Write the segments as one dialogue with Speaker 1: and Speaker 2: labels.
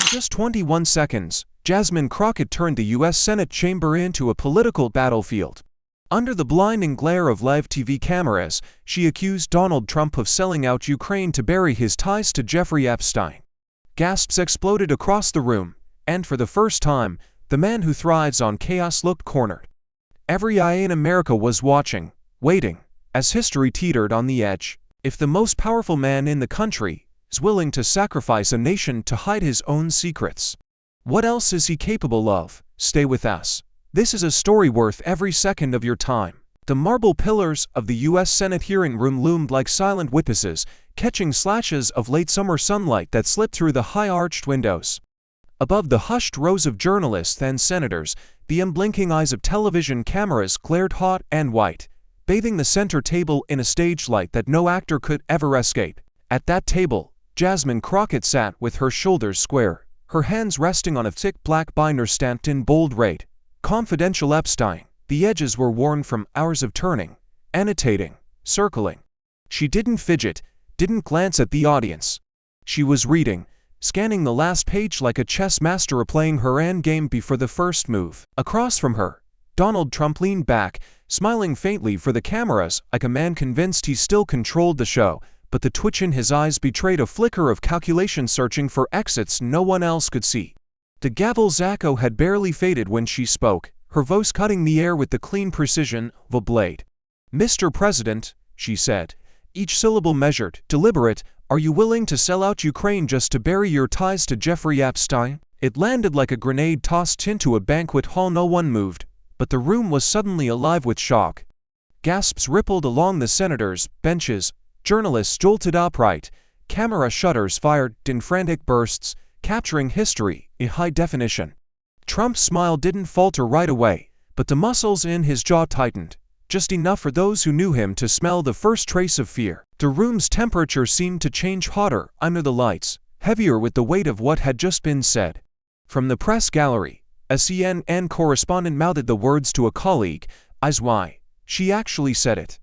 Speaker 1: just 21 seconds, Jasmine Crockett turned the U.S. Senate chamber into a political battlefield. Under the blinding glare of live TV cameras, she accused Donald Trump of selling out Ukraine to bury his ties to Jeffrey Epstein. Gasps exploded across the room, and for the first time, the man who thrives on chaos looked cornered. Every eye in America was watching, waiting, as history teetered on the edge. If the most powerful man in the country is willing to sacrifice a nation to hide his own secrets, what else is he capable of? Stay with us. This is a story worth every second of your time. The marble pillars of the U.S. Senate hearing room loomed like silent witnesses, catching slashes of late summer sunlight that slipped through the high-arched windows. Above the hushed rows of journalists and senators, the unblinking eyes of television cameras glared hot and white, bathing the center table in a stage light that no actor could ever escape. At that table, Jasmine Crockett sat with her shoulders square, her hands resting on a thick black binder stamped in bold "Rate Confidential Epstein." The edges were worn from hours of turning, annotating, circling. She didn't fidget, didn't glance at the audience. She was reading, scanning the last page like a chess master replaying her endgame before the first move. Across from her, Donald Trump leaned back, smiling faintly for the cameras like a man convinced he still controlled the show, but the twitch in his eyes betrayed a flicker of calculation searching for exits no one else could see. The gavel's echo had barely faded when she spoke, her voice cutting the air with the clean precision of a blade. "Mr. President," she said, each syllable measured, deliberate, "are you willing to sell out Ukraine just to bury your ties to Jeffrey Epstein?" It landed like a grenade tossed into a banquet hall. No one moved, but the room was suddenly alive with shock. Gasps rippled along the senators' benches, journalists jolted upright, camera shutters fired in frantic bursts, capturing history in high definition. Trump's smile didn't falter right away, but the muscles in his jaw tightened, just enough for those who knew him to smell the first trace of fear. The room's temperature seemed to change hotter under the lights, heavier with the weight of what had just been said. From the press gallery, a CNN correspondent mouthed the words to a colleague, "Eyes wide." She actually said it.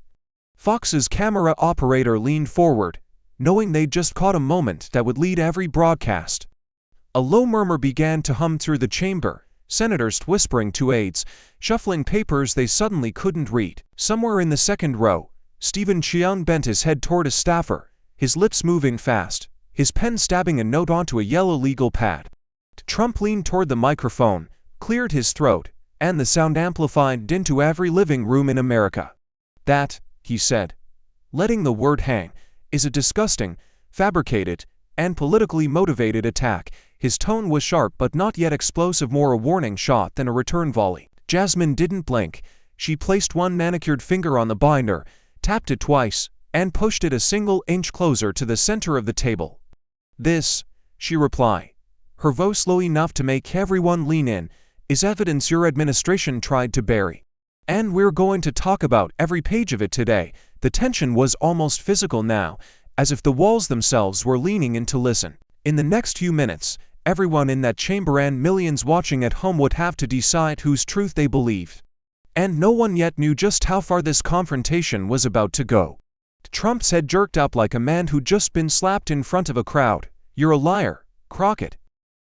Speaker 1: Fox's camera operator leaned forward, knowing they'd just caught a moment that would lead every broadcast. A low murmur began to hum through the chamber, senators whispering to aides, shuffling papers they suddenly couldn't read. Somewhere in the second row, Stephen Cheung bent his head toward a staffer, his lips moving fast, his pen stabbing a note onto a yellow legal pad. Trump leaned toward the microphone, cleared his throat, and the sound amplified into every living room in America. "That," he said, letting the word hang, "is a disgusting, fabricated, and politically motivated attack." His tone was sharp but not yet explosive, more a warning shot than a return volley. Jasmine didn't blink. She placed one manicured finger on the binder, tapped it twice, and pushed it a single inch closer to the center of the table. "This," she replied, her voice low enough to make everyone lean in, "is evidence your administration tried to bury. And we're going to talk about every page of it today." The tension was almost physical now, as if the walls themselves were leaning in to listen. In the next few minutes, everyone in that chamber and millions watching at home would have to decide whose truth they believed. And no one yet knew just how far this confrontation was about to go. Trump's head jerked up like a man who'd just been slapped in front of a crowd. "You're a liar, Crockett.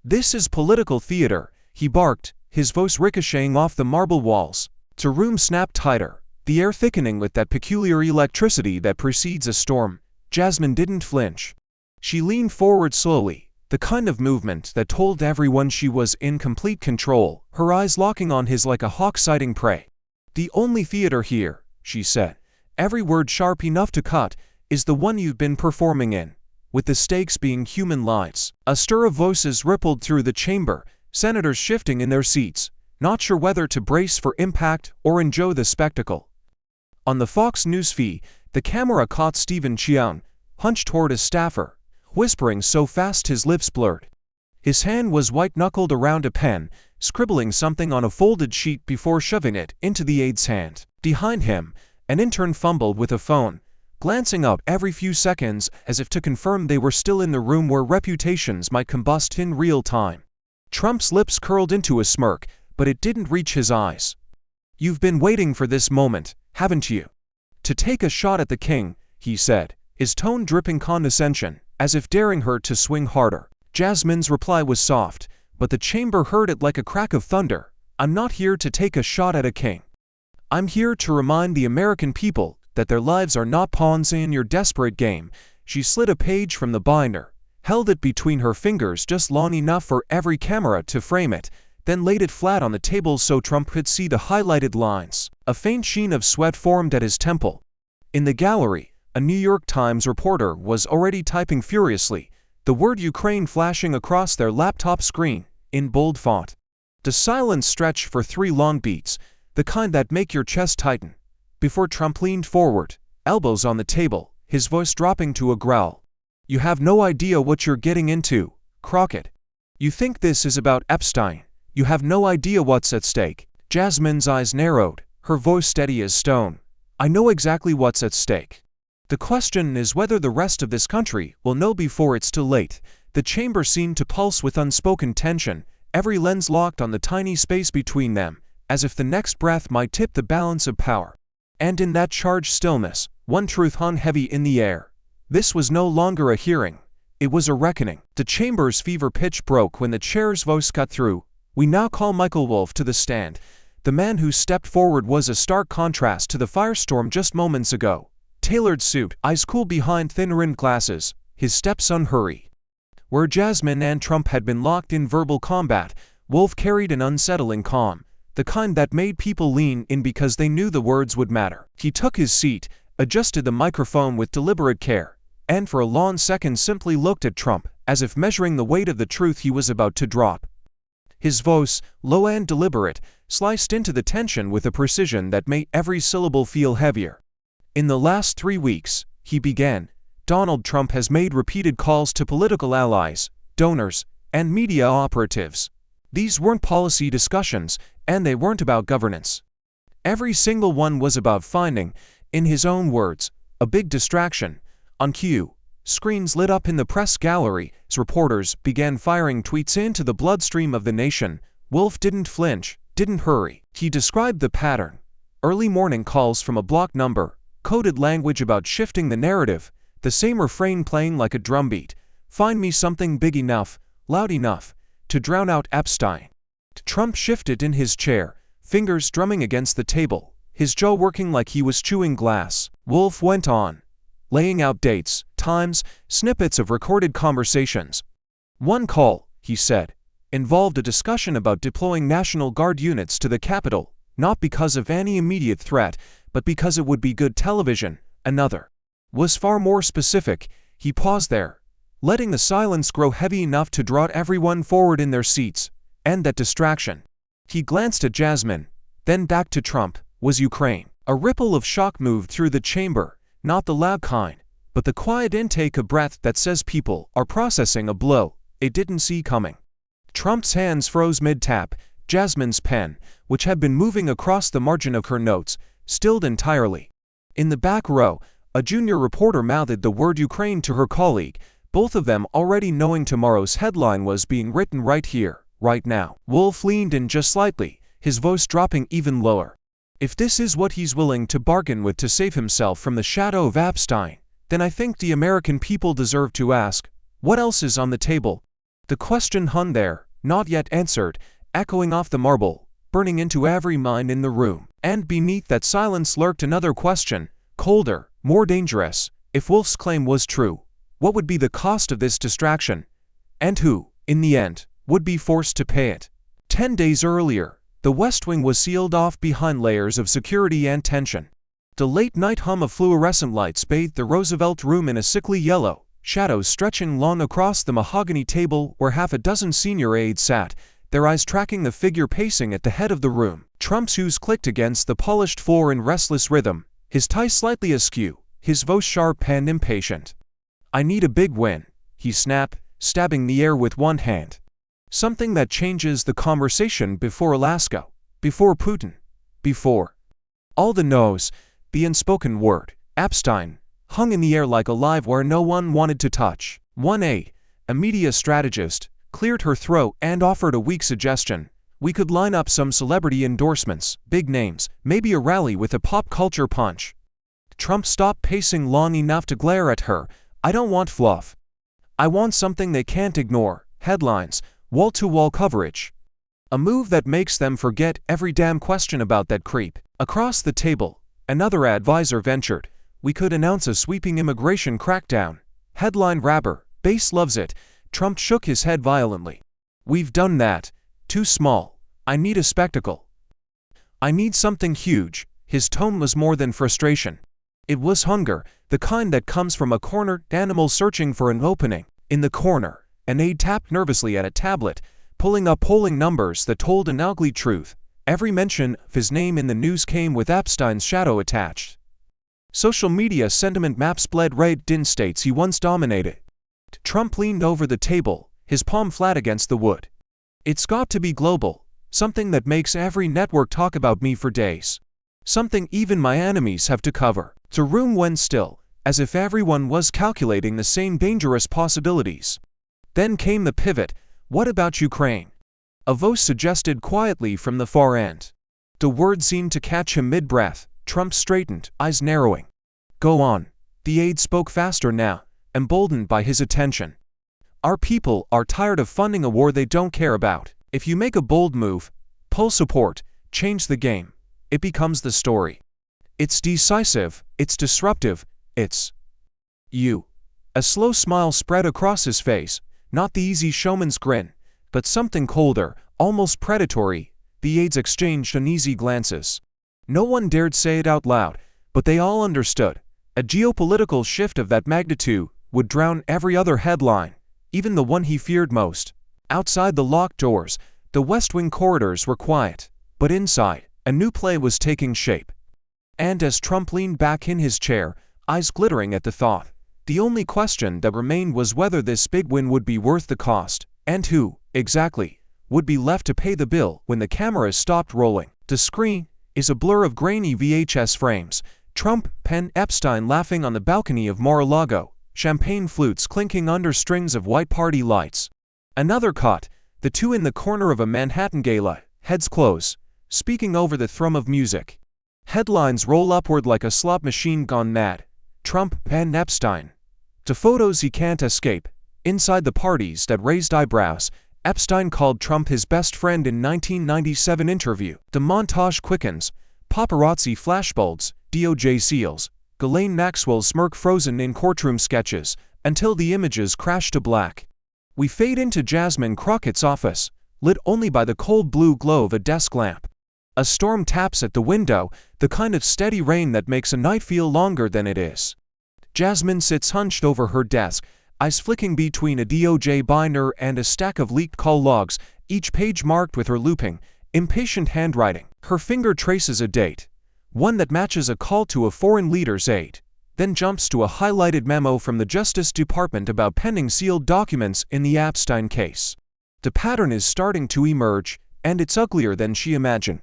Speaker 1: This is political theater," he barked, his voice ricocheting off the marble walls. The room snapped tighter, the air thickening with that peculiar electricity that precedes a storm. Jasmine didn't flinch. She leaned forward slowly, the kind of movement that told everyone she was in complete control, her eyes locking on his like a hawk sighting prey. "The only theater here," she said, every word sharp enough to cut, "is the one you've been performing in, with the stakes being human lives." A stir of voices rippled through the chamber, senators shifting in their seats, not sure whether to brace for impact or enjoy the spectacle. On the Fox News feed, the camera caught Stephen Cheung, hunched toward a staffer, whispering so fast his lips blurred. His hand was white-knuckled around a pen, scribbling something on a folded sheet before shoving it into the aide's hand. Behind him, an intern fumbled with a phone, glancing up every few seconds as if to confirm they were still in the room where reputations might combust in real time. Trump's lips curled into a smirk, but it didn't reach his eyes. "You've been waiting for this moment, haven't you? To take a shot at the king," he said, his tone dripping condescension, as if daring her to swing harder. Jasmine's reply was soft, but the chamber heard it like a crack of thunder. I'm not here to take a shot at a king. I'm here to remind the American people that their lives are not pawns in your desperate game. She slid a page from the binder, held it between her fingers just long enough for every camera to frame it, then laid it flat on the table so Trump could see the highlighted lines. A faint sheen of sweat formed at his temple. In the gallery, a New York Times reporter was already typing furiously, the word Ukraine flashing across their laptop screen, in bold font. The silence stretched for 3 long beats, the kind that make your chest tighten, before Trump leaned forward, elbows on the table, his voice dropping to a growl. You have no idea what you're getting into, Crockett. You think this is about Epstein. You have no idea what's at stake. Jasmine's eyes narrowed, her voice steady as stone. I know exactly what's at stake. The question is whether the rest of this country will know before it's too late. The chamber seemed to pulse with unspoken tension, every lens locked on the tiny space between them, as if the next breath might tip the balance of power. And in that charged stillness, one truth hung heavy in the air. This was no longer a hearing. It was a reckoning. The chamber's fever pitch broke when the chair's voice cut through. We now call Michael Wolff to the stand. The man who stepped forward was a stark contrast to the firestorm just moments ago. Tailored suit, eyes cool behind thin-rimmed glasses, his steps unhurried. Where Jasmine and Trump had been locked in verbal combat, Wolff carried an unsettling calm, the kind that made people lean in because they knew the words would matter. He took his seat, adjusted the microphone with deliberate care, and for a long second simply looked at Trump, as if measuring the weight of the truth he was about to drop. His voice, low and deliberate, sliced into the tension with a precision that made every syllable feel heavier. In the last 3 weeks, he began, Donald Trump has made repeated calls to political allies, donors, and media operatives. These weren't policy discussions, and they weren't about governance. Every single one was about finding, in his own words, a big distraction. On cue, screens lit up in the press gallery as reporters began firing tweets into the bloodstream of the nation. Wolff didn't flinch, didn't hurry. He described the pattern. Early morning calls from a block number, coded language about shifting the narrative, the same refrain playing like a drumbeat. Find me something big enough, loud enough, to drown out Epstein. Trump shifted in his chair, fingers drumming against the table, his jaw working like he was chewing glass. Wolff went on, laying out dates, times, snippets of recorded conversations. One call, he said, involved a discussion about deploying National Guard units to the Capitol, not because of any immediate threat, but because it would be good television. Another was far more specific. He paused there, letting the silence grow heavy enough to draw everyone forward in their seats. And that distraction. He glanced at Jasmine, then back to Trump, was Ukraine. A ripple of shock moved through the chamber, not the loud kind, but the quiet intake of breath that says people are processing a blow it didn't see coming. Trump's hands froze mid-tap. Jasmine's pen, which had been moving across the margin of her notes, stilled entirely. In the back row, a junior reporter mouthed the word Ukraine to her colleague, both of them already knowing tomorrow's headline was being written right here, right now. Wolff leaned in just slightly, his voice dropping even lower. If this is what he's willing to bargain with to save himself from the shadow of Epstein, then I think the American people deserve to ask, what else is on the table? The question hung there, not yet answered, echoing off the marble, burning into every mind in the room. And beneath that silence lurked another question, colder, more dangerous. If Wolff's claim was true, what would be the cost of this distraction? And who, in the end, would be forced to pay it? 10 days earlier, the West Wing was sealed off behind layers of security and tension. The late-night hum of fluorescent lights bathed the Roosevelt room in a sickly yellow, shadows stretching long across the mahogany table where half a dozen senior aides sat, their eyes tracking the figure pacing at the head of the room. Trump's shoes clicked against the polished floor in restless rhythm, his tie slightly askew, his voice sharp and impatient. I need a big win, he snapped, stabbing the air with one hand. Something that changes the conversation before Alaska, before Putin, before all the no's, the unspoken word, Epstein, hung in the air like a live wire no one wanted to touch. One aide, a media strategist, cleared her throat and offered a weak suggestion. We could line up some celebrity endorsements, big names, maybe a rally with a pop culture punch. Trump stopped pacing long enough to glare at her. I don't want fluff. I want something they can't ignore. headlines, wall-to-wall coverage. A move that makes them forget every damn question about that creep. Across the table, another advisor ventured, "We could announce a sweeping immigration crackdown." Headline grabber, base loves it. Trump shook his head violently. "We've done that. Too small. I need a spectacle. I need something huge." His tone was more than frustration. It was hunger, the kind that comes from a cornered animal searching for an opening. In the corner, an aide tapped nervously at a tablet, pulling up polling numbers that told an ugly truth. Every mention of his name in the news came with Epstein's shadow attached. Social media sentiment maps bled red in states he once dominated. Trump leaned over the table, his palm flat against the wood. "It's got to be global, something that makes every network talk about me for days. Something even my enemies have to cover." The room went still, as if everyone was calculating the same dangerous possibilities. Then came the pivot. "What about Ukraine?" A voice suggested quietly from the far end. The word seemed to catch him mid-breath. Trump straightened, eyes narrowing. "Go on." The aide spoke faster now, emboldened by his attention. "Our people are tired of funding a war they don't care about. If you make a bold move, pull support, change the game, it becomes the story. It's decisive, it's disruptive, it's you." A slow smile spread across his face, not the easy showman's grin, but something colder, almost predatory. The aides exchanged uneasy glances. No one dared say it out loud, but they all understood. A geopolitical shift of that magnitude would drown every other headline, even the one he feared most. Outside the locked doors, the West Wing corridors were quiet, but inside, a new play was taking shape. And as Trump leaned back in his chair, eyes glittering at the thought, the only question that remained was whether this big win would be worth the cost, and who, exactly, would be left to pay the bill when the cameras stopped rolling. The screen is a blur of grainy VHS frames. Trump, Penn, Epstein laughing on the balcony of Mar-a-Lago, champagne flutes clinking under strings of white party lights. Another cut, the two in the corner of a Manhattan gala, heads close, speaking over the thrum of music. Headlines roll upward like a slot machine gone mad. Trump, Penn, Epstein. To photos he can't escape. Inside the parties that raised eyebrows, Epstein called Trump his best friend in 1997 interview. The montage quickens. Paparazzi flashbulbs, DOJ seals, Ghislaine Maxwell's smirk frozen in courtroom sketches, until the images crash to black. We fade into Jasmine Crockett's office, lit only by the cold blue glow of a desk lamp. A storm taps at the window, the kind of steady rain that makes a night feel longer than it is. Jasmine sits hunched over her desk, eyes flicking between a DOJ binder and a stack of leaked call logs, each page marked with her looping, impatient handwriting. Her finger traces a date, one that matches a call to a foreign leader's aide, then jumps to a highlighted memo from the Justice Department about pending sealed documents in the Epstein case. The pattern is starting to emerge, and it's uglier than she imagined.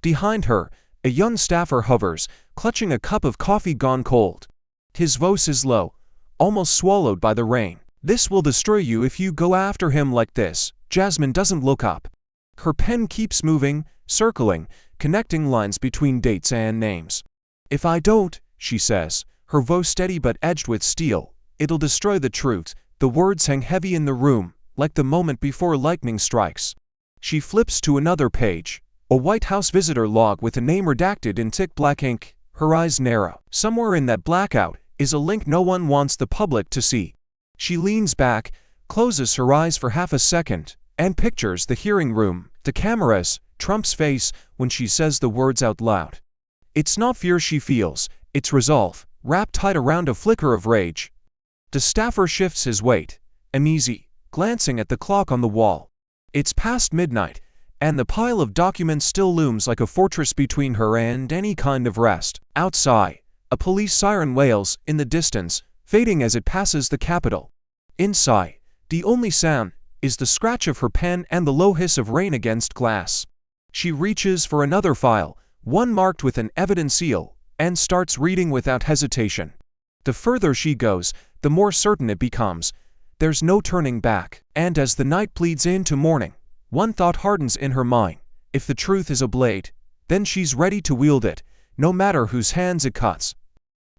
Speaker 1: Behind her, a young staffer hovers, clutching a cup of coffee gone cold. His voice is low, almost swallowed by the rain. "This will destroy you if you go after him like this." Jasmine doesn't look up. Her pen keeps moving, circling, connecting lines between dates and names. "If I don't," she says, her voice steady but edged with steel, "it'll destroy the truth." The words hang heavy in the room, like the moment before lightning strikes. She flips to another page. A White House visitor log with a name redacted in thick black ink. Her eyes narrow. Somewhere in that blackout is a link no one wants the public to see. She leans back, closes her eyes for half a second, and pictures the hearing room, the cameras, Trump's face when she says the words out loud. It's not fear she feels, it's resolve, wrapped tight around a flicker of rage. The staffer shifts his weight, uneasy, glancing at the clock on the wall. It's past midnight, and the pile of documents still looms like a fortress between her and any kind of rest. Outside, a police siren wails in the distance, fading as it passes the Capitol. Inside, the only sound is the scratch of her pen and the low hiss of rain against glass. She reaches for another file, one marked with an evidence seal, and starts reading without hesitation. The further she goes, the more certain it becomes. There's no turning back. And as the night bleeds into morning, one thought hardens in her mind. If the truth is a blade, then she's ready to wield it, no matter whose hands it cuts.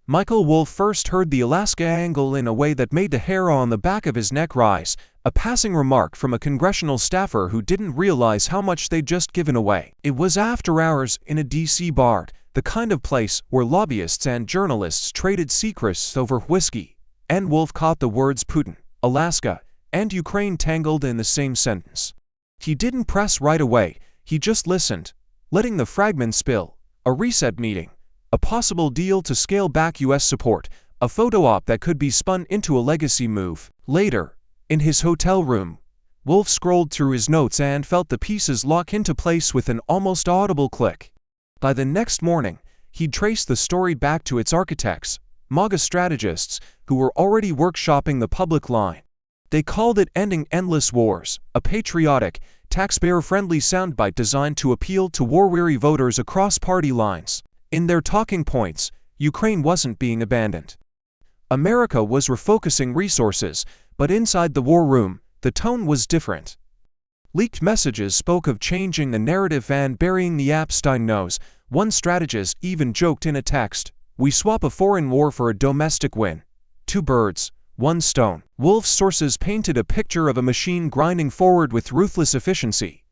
Speaker 1: Michael Wolff first heard the Alaska angle in a way that made the hair on the back of his neck rise, A passing remark from a congressional staffer who didn't realize how much they'd just given away. It was after hours in a DC bar, the kind of place where lobbyists and journalists traded secrets over whiskey, and Wolf caught the words Putin, Alaska, and Ukraine tangled in the same sentence. He didn't press right away, he just listened, letting the fragments spill. A reset meeting, a possible deal to scale back US support, a photo op that could be spun into a legacy move. Later, in his hotel room, Wolf scrolled through his notes and felt the pieces lock into place with an almost audible click. By the next morning, he'd traced the story back to its architects, MAGA strategists, who were already workshopping the public line. They called it Ending Endless Wars, a patriotic, taxpayer-friendly soundbite designed to appeal to war-weary voters across party lines. In their talking points, Ukraine wasn't being abandoned. America was refocusing resources, but inside the war room, the tone was different. Leaked messages spoke of changing the narrative and burying the Epstein nose. One strategist even joked in a text, "We swap a foreign war for a domestic win. 2 birds, 1 stone." Wolf's sources painted a picture of a machine grinding forward with ruthless efficiency.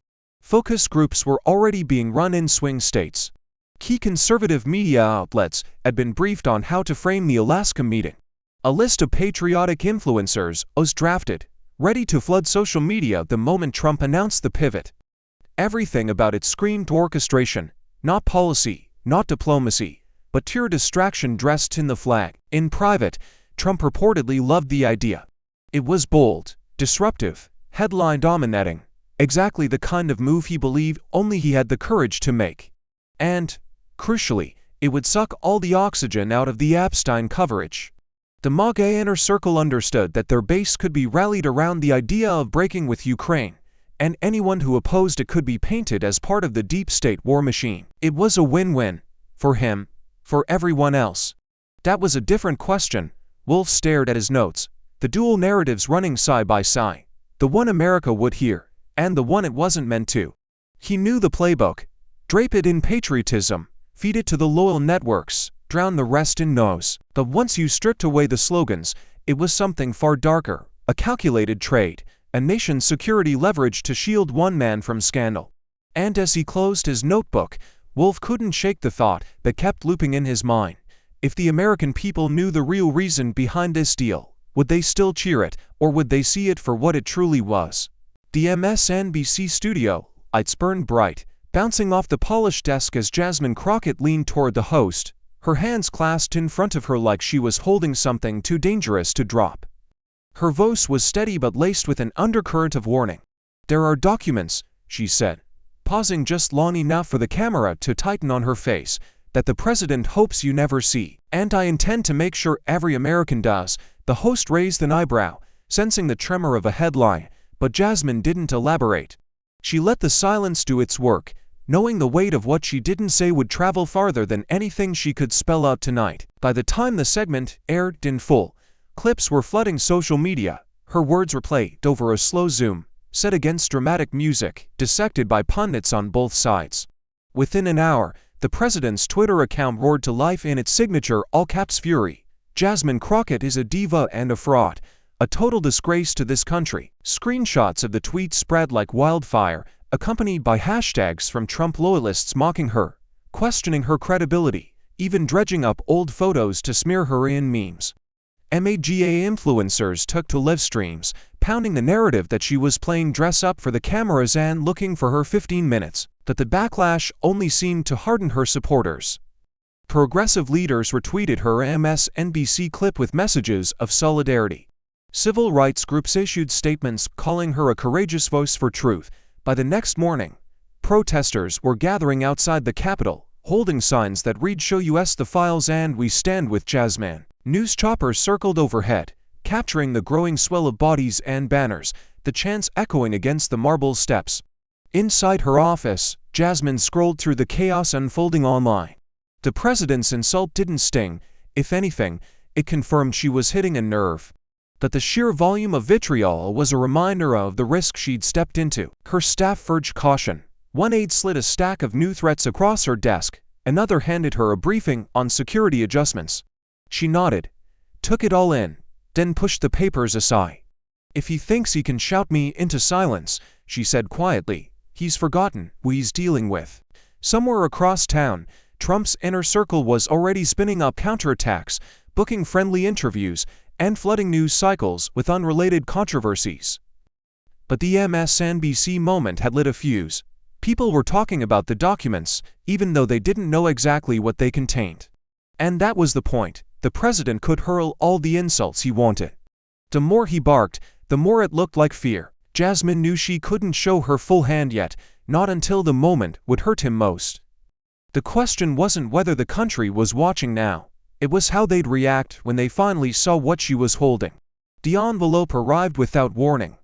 Speaker 1: Focus groups were already being run in swing states. Key conservative media outlets had been briefed on how to frame the Alaska meeting. A list of patriotic influencers was drafted, ready to flood social media the moment Trump announced the pivot. Everything about it screamed orchestration, not policy, not diplomacy, but pure distraction dressed in the flag. In private, Trump reportedly loved the idea. It was bold, disruptive, headline-dominating, exactly the kind of move he believed only he had the courage to make. And, crucially, it would suck all the oxygen out of the Epstein coverage. The MAGA inner circle understood that their base could be rallied around the idea of breaking with Ukraine, and anyone who opposed it could be painted as part of the deep state war machine. It was a win-win. For him, for everyone else. That was a different question. Wolf stared at his notes, the dual narratives running side by side, the one America would hear, and the one it wasn't meant to. He knew the playbook. Drape it in patriotism, feed it to the loyal networks, drown the rest in no's. But once you stripped away the slogans, it was something far darker, a calculated trade, a nation's security leverage to shield one man from scandal. And as he closed his notebook, Wolf couldn't shake the thought that kept looping in his mind. If the American people knew the real reason behind this deal, would they still cheer it, or would they see it for what it truly was? The MSNBC studio lights burned bright, bouncing off the polished desk as Jasmine Crockett leaned toward the host, her hands clasped in front of her like she was holding something too dangerous to drop. Her voice was steady but laced with an undercurrent of warning. "There are documents," she said, pausing just long enough for the camera to tighten on her face, "that the president hopes you never see. And I intend to make sure every American does." The host raised an eyebrow, sensing the tremor of a headline, but Jasmine didn't elaborate. She let the silence do its work, knowing the weight of what she didn't say would travel farther than anything she could spell out tonight. By the time the segment aired in full, clips were flooding social media. Her words were played over a slow zoom, set against dramatic music, dissected by pundits on both sides. Within an hour, the president's Twitter account roared to life in its signature all-caps fury. "Jasmine Crockett is a diva and a fraud, a total disgrace to this country." Screenshots of the tweet spread like wildfire, accompanied by hashtags from Trump loyalists mocking her, questioning her credibility, even dredging up old photos to smear her in memes. MAGA influencers took to live streams, pounding the narrative that she was playing dress-up for the cameras and looking for her 15 minutes, but the backlash only seemed to harden her supporters. Progressive leaders retweeted her MSNBC clip with messages of solidarity. Civil rights groups issued statements calling her a courageous voice for truth. By the next morning, protesters were gathering outside the Capitol, holding signs that read "Show US the files" and "We stand with Jasmine." News choppers circled overhead, capturing the growing swell of bodies and banners, the chants echoing against the marble steps. Inside her office, Jasmine scrolled through the chaos unfolding online. The president's insult didn't sting. If anything, it confirmed she was hitting a nerve. But the sheer volume of vitriol was a reminder of the risk she'd stepped into. Her staff urged caution. One aide slid a stack of new threats across her desk, another handed her a briefing on security adjustments. She nodded, took it all in, then pushed the papers aside. "If he thinks he can shout me into silence," she said quietly, "he's forgotten who he's dealing with." Somewhere across town, Trump's inner circle was already spinning up counterattacks, booking friendly interviews, and flooding news cycles with unrelated controversies. But the MSNBC moment had lit a fuse. People were talking about the documents, even though they didn't know exactly what they contained. And that was the point. The president could hurl all the insults he wanted. The more he barked, the more it looked like fear. Jasmine knew she couldn't show her full hand yet, not until the moment would hurt him most. The question wasn't whether the country was watching now. It was how they'd react when they finally saw what she was holding. The envelope arrived without warning.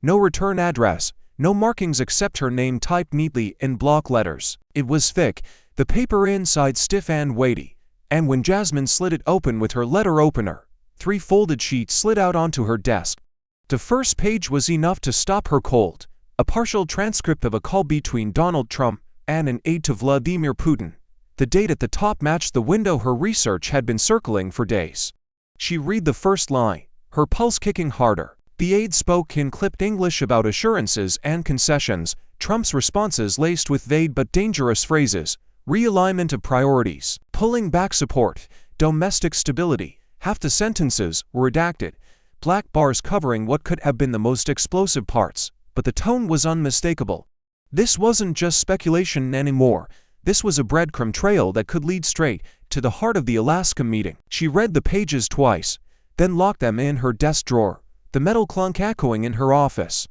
Speaker 1: No return address, no markings except her name typed neatly in block letters. It was thick, the paper inside stiff and weighty, and when Jasmine slid it open with her letter opener, 3 folded sheets slid out onto her desk. The first page was enough to stop her cold, a partial transcript of a call between Donald Trump and an aide to Vladimir Putin. The date at the top matched the window her research had been circling for days. She read the first line, her pulse kicking harder. The aide spoke in clipped English about assurances and concessions, Trump's responses laced with vague but dangerous phrases, realignment of priorities, pulling back support, domestic stability. Half the sentences were redacted, black bars covering what could have been the most explosive parts, but the tone was unmistakable. This wasn't just speculation anymore. This was a breadcrumb trail that could lead straight to the heart of the Alaska meeting. She read the pages twice, then locked them in her desk drawer, the metal clunk echoing in her office.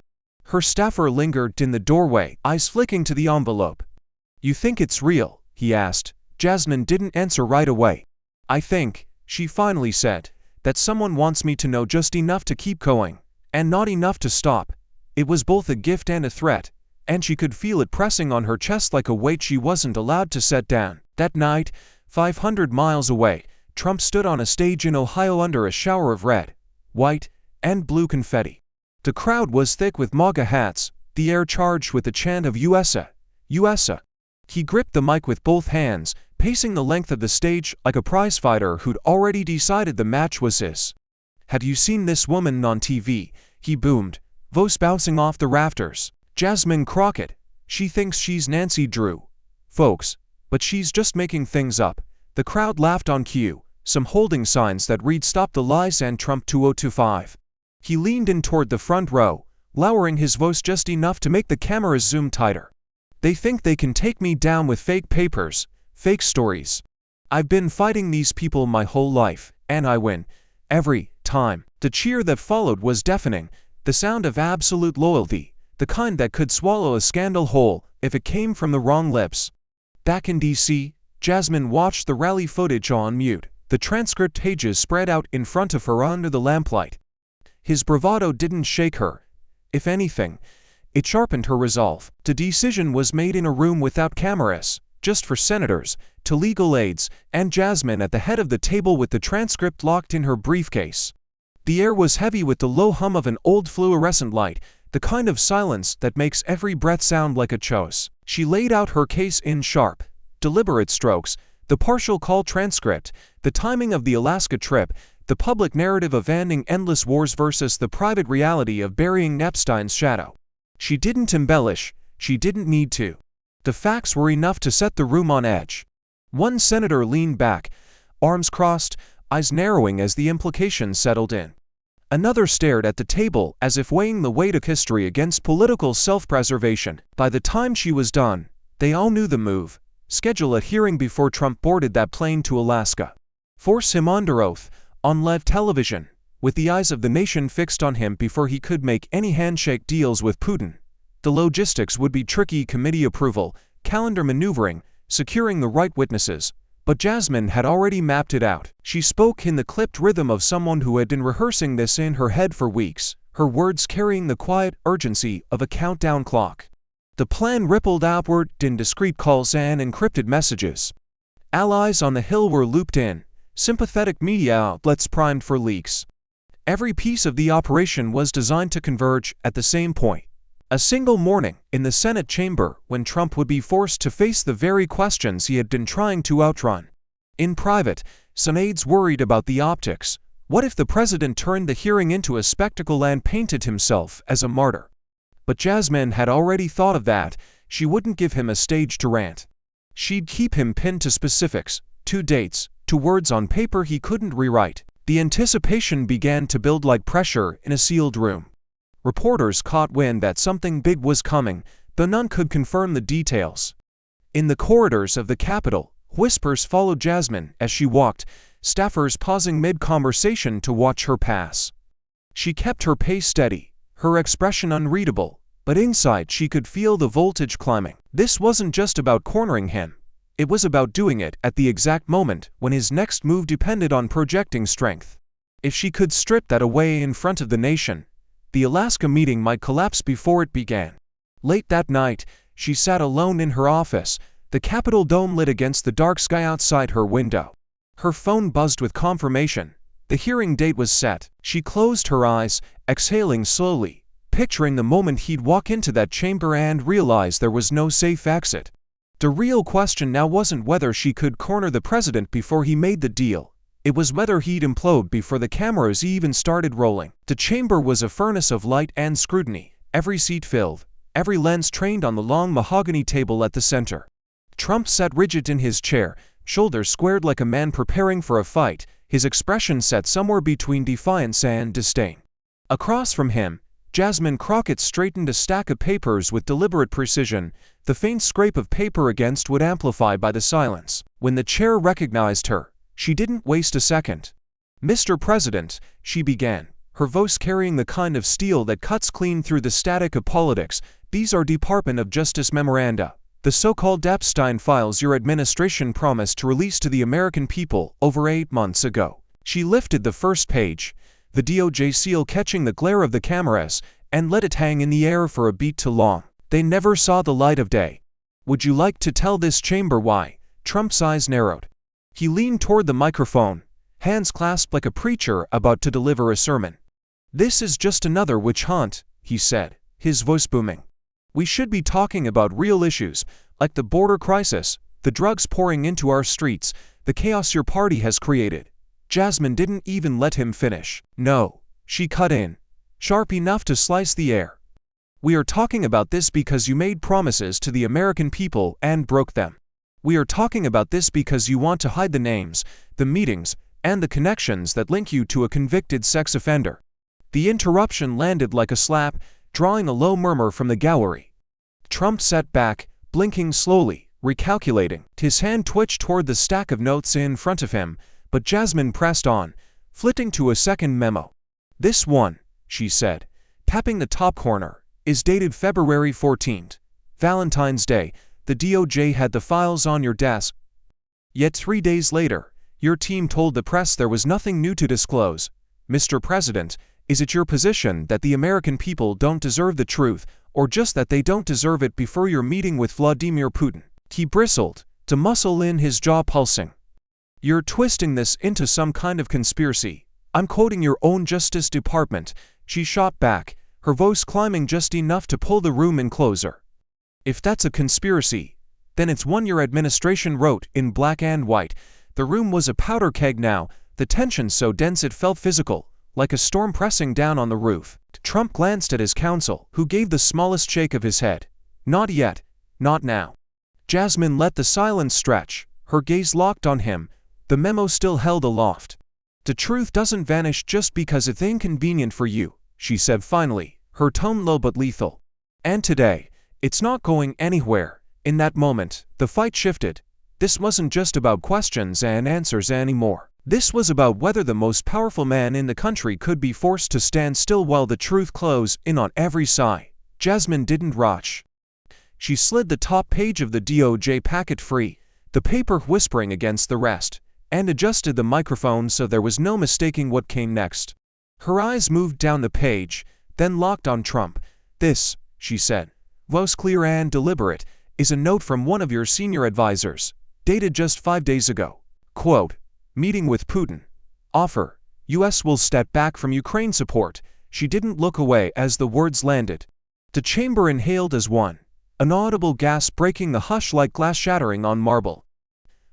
Speaker 1: Her staffer lingered in the doorway, eyes flicking to the envelope. "You think it's real?" he asked. Jasmine didn't answer right away. "I think," she finally said, "that someone wants me to know just enough to keep going, and not enough to stop." It was both a gift and a threat, and she could feel it pressing on her chest like a weight she wasn't allowed to set down. That night, 500 miles away, Trump stood on a stage in Ohio under a shower of red, white, and blue confetti. The crowd was thick with MAGA hats, the air charged with the chant of USA, USA. He gripped the mic with both hands, pacing the length of the stage like a prizefighter who'd already decided the match was his. "Have you seen this woman on TV?" he boomed, voice bouncing off the rafters. "Jasmine Crockett. She thinks she's Nancy Drew. Folks, but she's just making things up." The crowd laughed on cue, some holding signs that read "Stop the Lies" and Trump 2025. He leaned in toward the front row, lowering his voice just enough to make the cameras zoom tighter. "They think they can take me down with fake papers, fake stories. I've been fighting these people my whole life, and I win. Every time." The cheer that followed was deafening, the sound of absolute loyalty, the kind that could swallow a scandal whole if it came from the wrong lips. Back in D.C., Jasmine watched the rally footage on mute, the transcript pages spread out in front of her under the lamplight. His bravado didn't shake her. If anything, it sharpened her resolve. The decision was made in a room without cameras, just for senators, to legal aides, and Jasmine at the head of the table with the transcript locked in her briefcase. The air was heavy with the low hum of an old fluorescent light, the kind of silence that makes every breath sound like a chose. She laid out her case in sharp, deliberate strokes, the partial call transcript, the timing of the Alaska trip, the public narrative of ending endless wars versus the private reality of burying Epstein's shadow. She didn't embellish, she didn't need to. The facts were enough to set the room on edge. One senator leaned back, arms crossed, eyes narrowing as the implications settled in. Another stared at the table as if weighing the weight of history against political self-preservation. By the time she was done, they all knew the move. Schedule a hearing before Trump boarded that plane to Alaska. Force him under oath, on live television, with the eyes of the nation fixed on him before he could make any handshake deals with Putin. The logistics would be tricky: committee approval, calendar maneuvering, securing the right witnesses. But Jasmine had already mapped it out. She spoke in the clipped rhythm of someone who had been rehearsing this in her head for weeks, her words carrying the quiet urgency of a countdown clock. The plan rippled outward in discreet calls and encrypted messages. Allies on the Hill were looped in, sympathetic media outlets primed for leaks. Every piece of the operation was designed to converge at the same point. A single morning in the Senate chamber when Trump would be forced to face the very questions he had been trying to outrun. In private, some aides worried about the optics, What if the president turned the hearing into a spectacle and painted himself as a martyr? But Jasmine had already thought of that. She wouldn't give him a stage to rant. She'd keep him pinned to specifics, to dates, to words on paper he couldn't rewrite. The anticipation began to build like pressure in a sealed room. Reporters caught wind that something big was coming, though none could confirm the details. In the corridors of the Capitol, whispers followed Jasmine as she walked, staffers pausing mid-conversation to watch her pass. She kept her pace steady, her expression unreadable, but inside she could feel the voltage climbing. This wasn't just about cornering him. It was about doing it at the exact moment when his next move depended on projecting strength. If she could strip that away in front of the nation, the Alaska meeting might collapse before it began. Late that night, she sat alone in her office, the Capitol dome lit against the dark sky outside her window. Her phone buzzed with confirmation. The hearing date was set. She closed her eyes, exhaling slowly, picturing the moment he'd walk into that chamber and realize there was no safe exit. The real question now wasn't whether she could corner the president before he made the deal. It was whether he'd implode before the cameras even started rolling. The chamber was a furnace of light and scrutiny, every seat filled, every lens trained on the long mahogany table at the center. Trump sat rigid in his chair, shoulders squared like a man preparing for a fight, his expression set somewhere between defiance and disdain. Across from him, Jasmine Crockett straightened a stack of papers with deliberate precision, the faint scrape of paper against would amplify by the silence. When the chair recognized her, she didn't waste a second. "Mr. President," she began, her voice carrying the kind of steel that cuts clean through the static of politics, "these are Department of Justice memoranda. The so-called Epstein files your administration promised to release to the American people over 8 months ago." She lifted the first page, the DOJ seal catching the glare of the cameras, and let it hang in the air for a beat too long. They never saw the light of day. "Would you like to tell this chamber why?" Trump's eyes narrowed. He leaned toward the microphone, hands clasped like a preacher about to deliver a sermon. "This is just another witch hunt," he said, his voice booming. "We should be talking about real issues, like the border crisis, the drugs pouring into our streets, the chaos your party has created." Jasmine didn't even let him finish. "No," she cut in, sharp enough to slice the air. "We are talking about this because you made promises to the American people and broke them. We are talking about this because you want to hide the names, the meetings, and the connections that link you to a convicted sex offender." The interruption landed like a slap, drawing a low murmur from the gallery. Trump sat back, blinking slowly, recalculating. His hand twitched toward the stack of notes in front of him, but Jasmine pressed on, flitting to a second memo. "This one," she said, tapping the top corner, "is dated February 14th, Valentine's Day. The DOJ had the files on your desk. Yet 3 days later, your team told the press there was nothing new to disclose. Mr. President, is it your position that the American people don't deserve the truth, or just that they don't deserve it before your meeting with Vladimir Putin?" He bristled, the muscle in his jaw pulsing. "You're twisting this into some kind of conspiracy. I'm quoting your own Justice Department," she shot back, her voice climbing just enough to pull the room in closer. "If that's a conspiracy, then it's one your administration wrote in black and white." The room was a powder keg now, the tension so dense it felt physical, like a storm pressing down on the roof. Trump glanced at his counsel, who gave the smallest shake of his head. "Not yet, not now." Jasmine let the silence stretch, her gaze locked on him, the memo still held aloft. "The truth doesn't vanish just because it's inconvenient for you," she said finally, her tone low but lethal. "And today, it's not going anywhere." In that moment, the fight shifted. This wasn't just about questions and answers anymore. This was about whether the most powerful man in the country could be forced to stand still while the truth closed in on every side. Jasmine didn't rush. She slid the top page of the DOJ packet free, the paper whispering against the rest, and adjusted the microphone so there was no mistaking what came next. Her eyes moved down the page, then locked on Trump. "This," she said, voice clear and deliberate, "is a note from one of your senior advisors, dated just 5 days ago. Quote, meeting with Putin. Offer, U.S. will step back from Ukraine support." She didn't look away as the words landed. The chamber inhaled as one, an audible gasp breaking the hush like glass shattering on marble.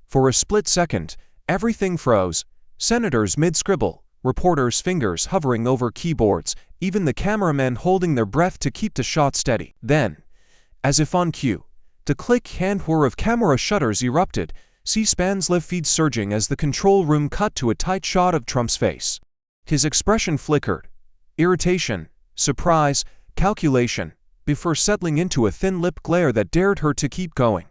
Speaker 1: For a split second, everything froze, senators mid-scribble, reporters' fingers hovering over keyboards, even the cameramen holding their breath to keep the shot steady. Then, as if on cue, the click and whir of camera shutters erupted, C-SPAN's live feed surging as the control room cut to a tight shot of Trump's face. His expression flickered. Irritation, surprise, calculation, before settling into a thin-lipped glare that dared her to keep going.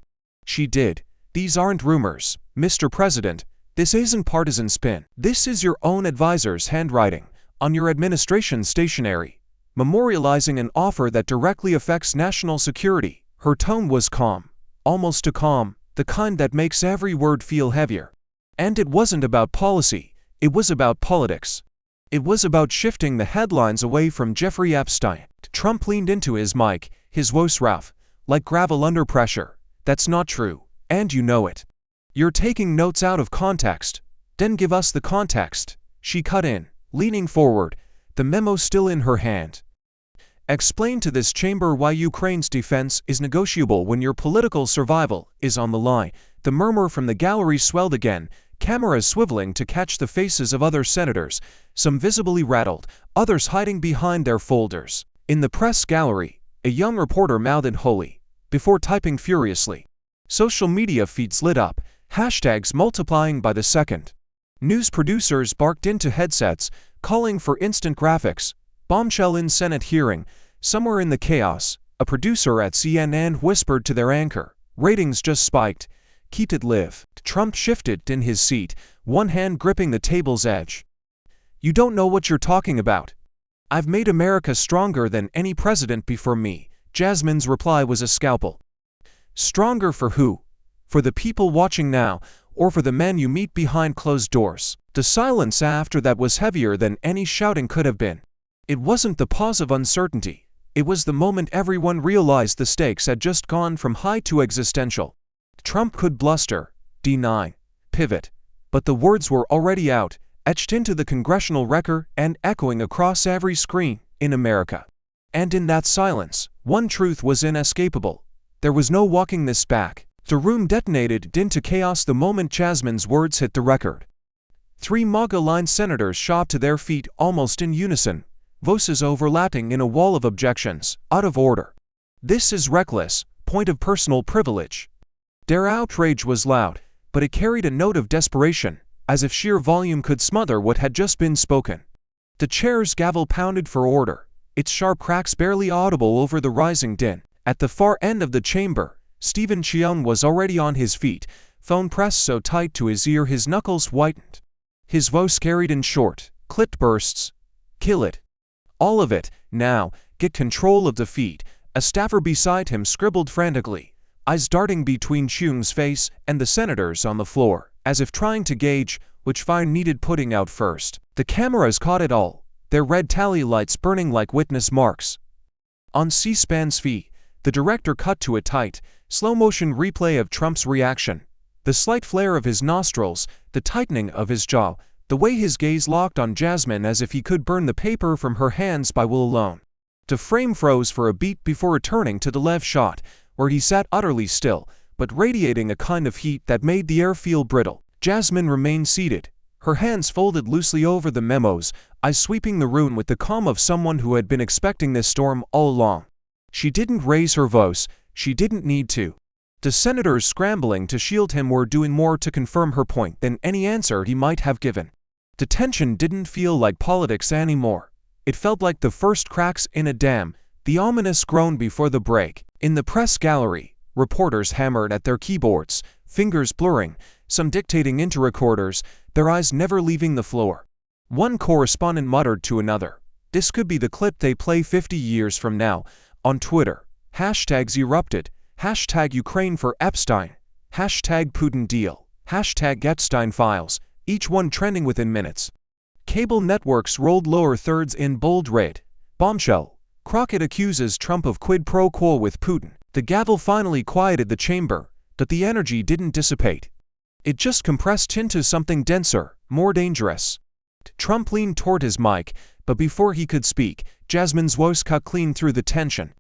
Speaker 1: She did. These aren't rumors, Mr. President. This isn't partisan spin. This is your own advisor's handwriting, on your administration stationery, memorializing an offer that directly affects national security. Her tone was calm, almost too calm, the kind that makes every word feel heavier. And it wasn't about policy, it was about politics. It was about shifting the headlines away from Jeffrey Epstein. Trump leaned into his mic, his voice rough, like gravel under pressure. That's not true, and you know it. You're taking notes out of context. Then give us the context. She cut in, leaning forward, the memo still in her hand. Explain to this chamber why Ukraine's defense is negotiable when your political survival is on the line. The murmur from the gallery swelled again, cameras swiveling to catch the faces of other senators, some visibly rattled, others hiding behind their folders. In the press gallery, a young reporter mouthed "holy" before typing furiously. Social media feeds lit up, hashtags multiplying by the second. News producers barked into headsets, calling for instant graphics. Bombshell in Senate hearing. Somewhere in the chaos, a producer at CNN whispered to their anchor, "Ratings just spiked. Keep it live." Trump shifted in his seat, one hand gripping the table's edge. "You don't know what you're talking about. I've made America stronger than any president before me." Jasmine's reply was a scalpel. Stronger for who? For the people watching now, or for the men you meet behind closed doors? The silence after that was heavier than any shouting could have been. It wasn't the pause of uncertainty. It was the moment everyone realized the stakes had just gone from high to existential. Trump could bluster, deny, pivot, but the words were already out, etched into the congressional record and echoing across every screen in America. And in that silence, one truth was inescapable. There was no walking this back. The room detonated into chaos the moment Jasmine's words hit the record. 3 MAGA-aligned senators shot to their feet almost in unison, voices overlapping in a wall of objections, out of order. "This is reckless, point of personal privilege." Their outrage was loud, but it carried a note of desperation, as if sheer volume could smother what had just been spoken. The chair's gavel pounded for order, its sharp cracks barely audible over the rising din. At the far end of the chamber, Stephen Cheung was already on his feet, phone pressed so tight to his ear his knuckles whitened. His voice carried in short, clipped bursts. "Kill it. All of it, now, get control of the feed." A staffer beside him scribbled frantically, eyes darting between Cheung's face and the senators on the floor, as if trying to gauge which fire needed putting out first. The cameras caught it all, their red tally lights burning like witness marks. On C-SPAN's feed, the director cut to a tight, slow-motion replay of Trump's reaction. The slight flare of his nostrils, the tightening of his jaw, the way his gaze locked on Jasmine as if he could burn the paper from her hands by will alone. The frame froze for a beat before returning to the left shot, where he sat utterly still, but radiating a kind of heat that made the air feel brittle. Jasmine remained seated, her hands folded loosely over the memos, eyes sweeping the room with the calm of someone who had been expecting this storm all along. She didn't raise her voice, she didn't need to. The senators scrambling to shield him were doing more to confirm her point than any answer he might have given. The tension didn't feel like politics anymore. It felt like the first cracks in a dam, the ominous groan before the break. In the press gallery, reporters hammered at their keyboards, fingers blurring, some dictating into recorders, their eyes never leaving the floor. One correspondent muttered to another, "This could be the clip they play 50 years from now." On Twitter, hashtags erupted, hashtag Ukraine for Epstein, hashtag Putin deal, hashtag Epstein files, each one trending within minutes. Cable networks rolled lower thirds in bold red. Bombshell. Crockett accuses Trump of quid pro quo with Putin. The gavel finally quieted the chamber, but the energy didn't dissipate. It just compressed into something denser, more dangerous. Trump leaned toward his mic, but before he could speak, Jasmine's voice cut clean through the tension.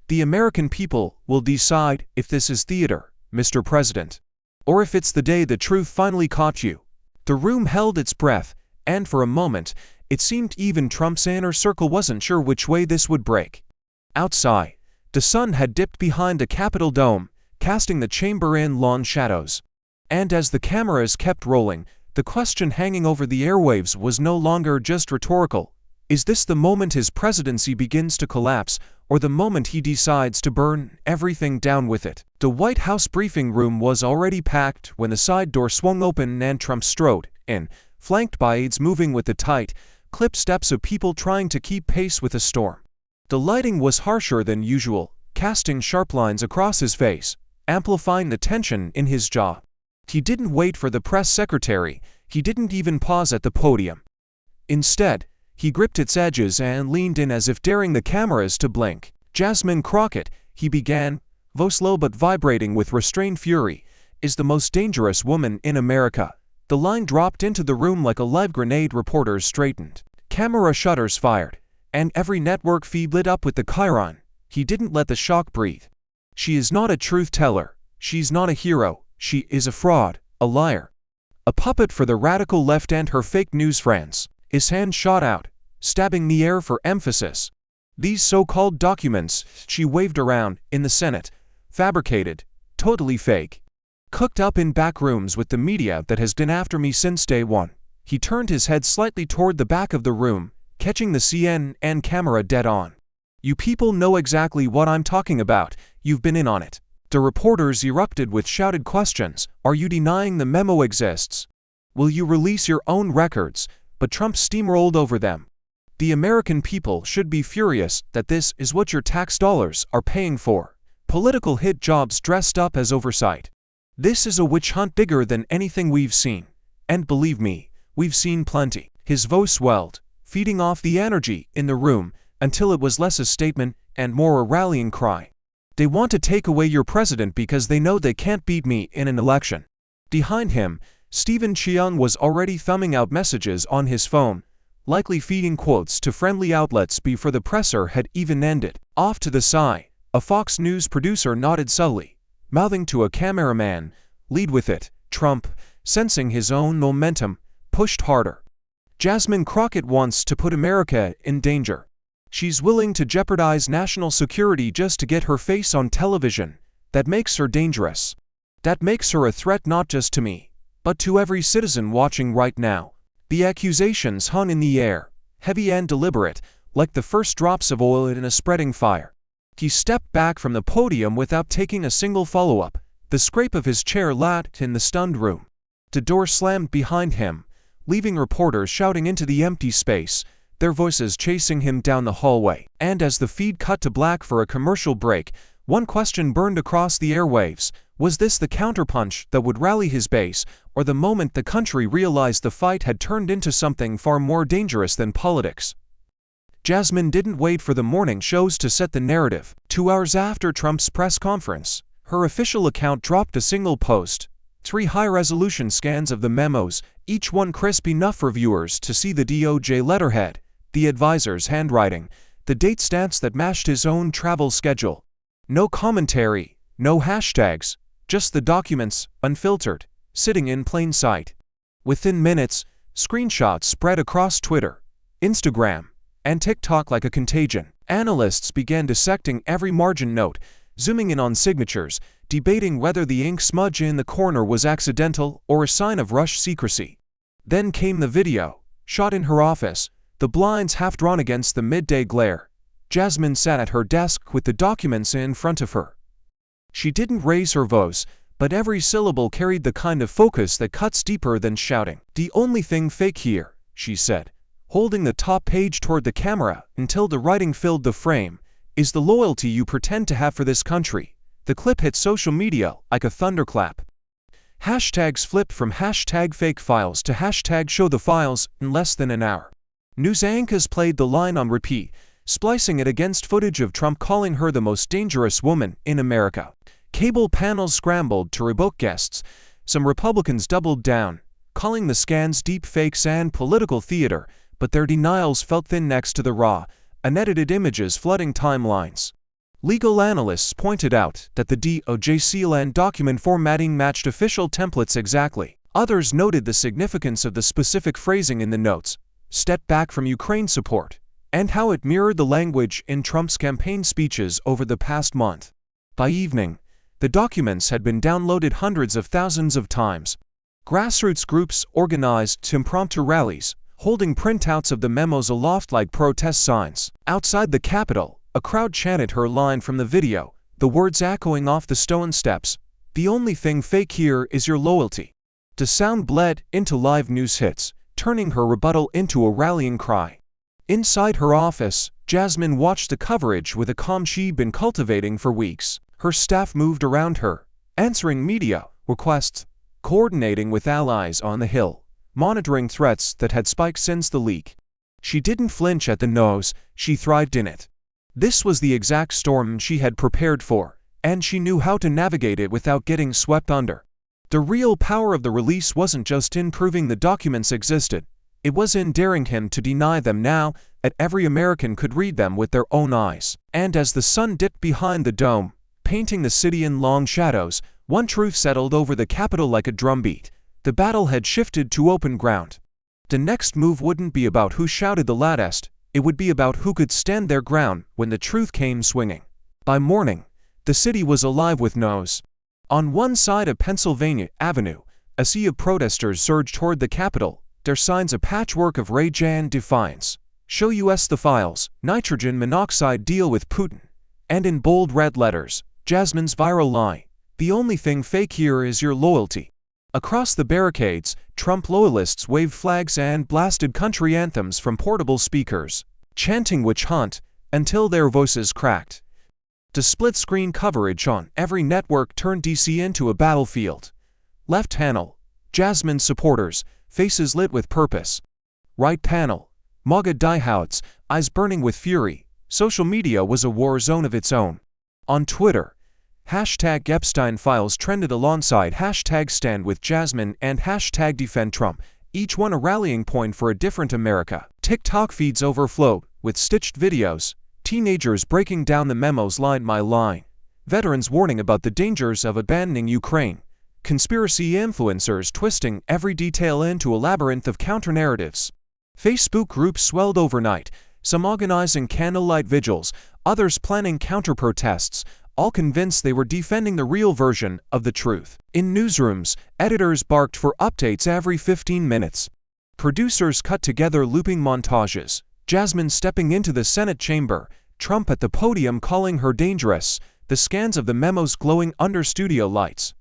Speaker 1: "The American people will decide if this is theater, Mr. President, or if it's the day the truth finally caught you." The room held its breath, And for a moment, it seemed even Trump's inner circle wasn't sure which way this would break. Outside, the sun had dipped behind the Capitol dome, casting the chamber in long shadows. And as the cameras kept rolling, the question hanging over the airwaves was no longer just rhetorical. Is this the moment his presidency begins to collapse, or the moment he decides to burn everything down with it? The White House briefing room was already packed when the side door swung open and Trump strode in, flanked by aides moving with the tight, clipped steps of people trying to keep pace with the storm. The lighting was harsher than usual, casting sharp lines across his face, amplifying the tension in his jaw. He didn't wait for the press secretary, he didn't even pause at the podium. Instead, he gripped its edges and leaned in as if daring the cameras to blink. "Jasmine Crockett," he began, voice low but vibrating with restrained fury, "is the most dangerous woman in America." The line dropped into the room like a live grenade. Reporters straightened. Camera shutters fired, and every network feed lit up with the chyron. He didn't let the shock breathe. "She is not a truth teller. She's not a hero. She is a fraud, a liar. A puppet for the radical left and her fake news friends." His hand shot out, stabbing the air for emphasis. "These so-called documents," she waved around, "in the Senate, fabricated, totally fake. Cooked up in back rooms with the media that has been after me since day one." He turned his head slightly toward the back of the room, catching the CNN camera dead on. "You people know exactly what I'm talking about. You've been in on it." The reporters erupted with shouted questions. "Are you denying the memo exists? Will you release your own records?" But Trump steamrolled over them. "The American people should be furious that this is what your tax dollars are paying for. Political hit jobs dressed up as oversight. This is a witch hunt bigger than anything we've seen. And believe me, we've seen plenty." His voice swelled, feeding off the energy in the room, until it was less a statement and more a rallying cry. "They want to take away your president because they know they can't beat me in an election." Behind him, Stephen Cheung was already thumbing out messages on his phone, likely feeding quotes to friendly outlets before the presser had even ended. Off to the side, a Fox News producer nodded subtly, mouthing to a cameraman, "Lead with it." Trump, sensing his own momentum, pushed harder. "Jasmine Crockett wants to put America in danger. She's willing to jeopardize national security just to get her face on television. That makes her dangerous. That makes her a threat not just to me, but to every citizen watching right now." The accusations hung in the air, heavy and deliberate, like the first drops of oil in a spreading fire. He stepped back from the podium without taking a single follow-up, the scrape of his chair lacked in the stunned room. The door slammed behind him, leaving reporters shouting into the empty space, their voices chasing him down the hallway. And as the feed cut to black for a commercial break, one question burned across the airwaves: was this the counterpunch that would rally his base, or the moment the country realized the fight had turned into something far more dangerous than politics? Jasmine didn't wait for the morning shows to set the narrative. 2 hours after Trump's press conference, her official account dropped a single post, 3 high-resolution scans of the memos, each one crisp enough for viewers to see the DOJ letterhead, the advisor's handwriting, the date stamps that matched his own travel schedule. No commentary, no hashtags, just the documents, unfiltered, sitting in plain sight. Within minutes, screenshots spread across Twitter, Instagram, and TikTok like a contagion. Analysts began dissecting every margin note, zooming in on signatures, debating whether the ink smudge in the corner was accidental or a sign of rushed secrecy. Then came the video, shot in her office, the blinds half drawn against the midday glare. Jasmine sat at her desk with the documents in front of her. She didn't raise her voice, but every syllable carried the kind of focus that cuts deeper than shouting. "The only thing fake here," she said, holding the top page toward the camera until the writing filled the frame, "is the loyalty you pretend to have for this country." The clip hit social media like a thunderclap. Hashtags flipped from hashtag fake files to hashtag show the files in less than an hour. News anchors played the line on repeat, splicing it against footage of Trump calling her the most dangerous woman in America. Cable panels scrambled to rebook guests. Some Republicans doubled down, calling the scans deep fakes and political theater, but their denials felt thin next to the raw, unedited images flooding timelines. Legal analysts pointed out that the DOJ seal and document formatting matched official templates exactly. Others noted the significance of the specific phrasing in the notes, "Step back from Ukraine support," and how it mirrored the language in Trump's campaign speeches over the past month. By evening, the documents had been downloaded hundreds of thousands of times. Grassroots groups organized impromptu rallies, holding printouts of the memos aloft like protest signs. Outside the Capitol, a crowd chanted her line from the video, the words echoing off the stone steps, "The only thing fake here is your loyalty." The sound bled into live news hits, turning her rebuttal into a rallying cry. Inside her office, Jasmine watched the coverage with a calm she'd been cultivating for weeks. Her staff moved around her, answering media requests, coordinating with allies on the Hill, monitoring threats that had spiked since the leak. She didn't flinch at the no's, she thrived in it. This was the exact storm she had prepared for, and she knew how to navigate it without getting swept under. The real power of the release wasn't just in proving the documents existed, it was in daring him to deny them now that every American could read them with their own eyes. And as the sun dipped behind the dome, painting the city in long shadows, one truth settled over the Capitol like a drumbeat: the battle had shifted to open ground. The next move wouldn't be about who shouted the loudest, it would be about who could stand their ground when the truth came swinging. By morning, the city was alive with no's. On one side of Pennsylvania Avenue, a sea of protesters surged toward the Capitol, their signs a patchwork of rage and defiance. "Show us the files, nitrogen monoxide deal with Putin." And in bold red letters, Jasmine's viral lie, "The only thing fake here is your loyalty." Across the barricades, Trump loyalists waved flags and blasted country anthems from portable speakers, chanting "Witch Hunt" until their voices cracked. The split-screen coverage on every network turned DC into a battlefield. Left panel, Jasmine supporters, faces lit with purpose. Right panel, MAGA diehards, eyes burning with fury. Social media was a war zone of its own. On Twitter, hashtag Epstein files trended alongside hashtag Stand with Jasmine and hashtag Defend Trump, each one a rallying point for a different America. TikTok feeds overflowed with stitched videos, teenagers breaking down the memos line by line, veterans warning about the dangers of abandoning Ukraine, conspiracy influencers twisting every detail into a labyrinth of counter-narratives. Facebook groups swelled overnight, some organizing candlelight vigils, others planning counter-protests, all convinced they were defending the real version of the truth. In newsrooms, editors barked for updates every 15 minutes. Producers cut together looping montages, Jasmine stepping into the Senate chamber, Trump at the podium calling her dangerous, the scans of the memos glowing under studio lights.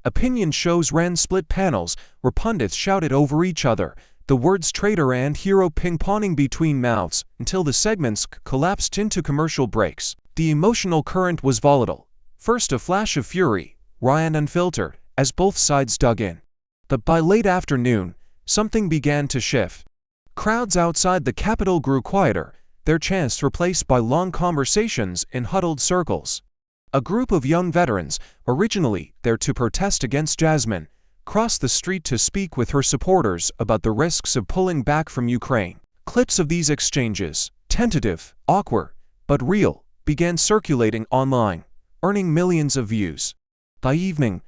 Speaker 1: Opinion shows ran split panels where pundits shouted over each other, the words traitor and hero ping-ponging between mouths until the segments collapsed into commercial breaks. The emotional current was volatile. First a flash of fury, raw and unfiltered, as both sides dug in. But by late afternoon, something began to shift. Crowds outside the Capitol grew quieter, their chants replaced by long conversations in huddled circles. A group of young veterans, originally there to protest against Jasmine, crossed the street to speak with her supporters about the risks of pulling back from Ukraine. Clips of these exchanges, tentative, awkward, but real, began circulating online, earning millions of views. By evening,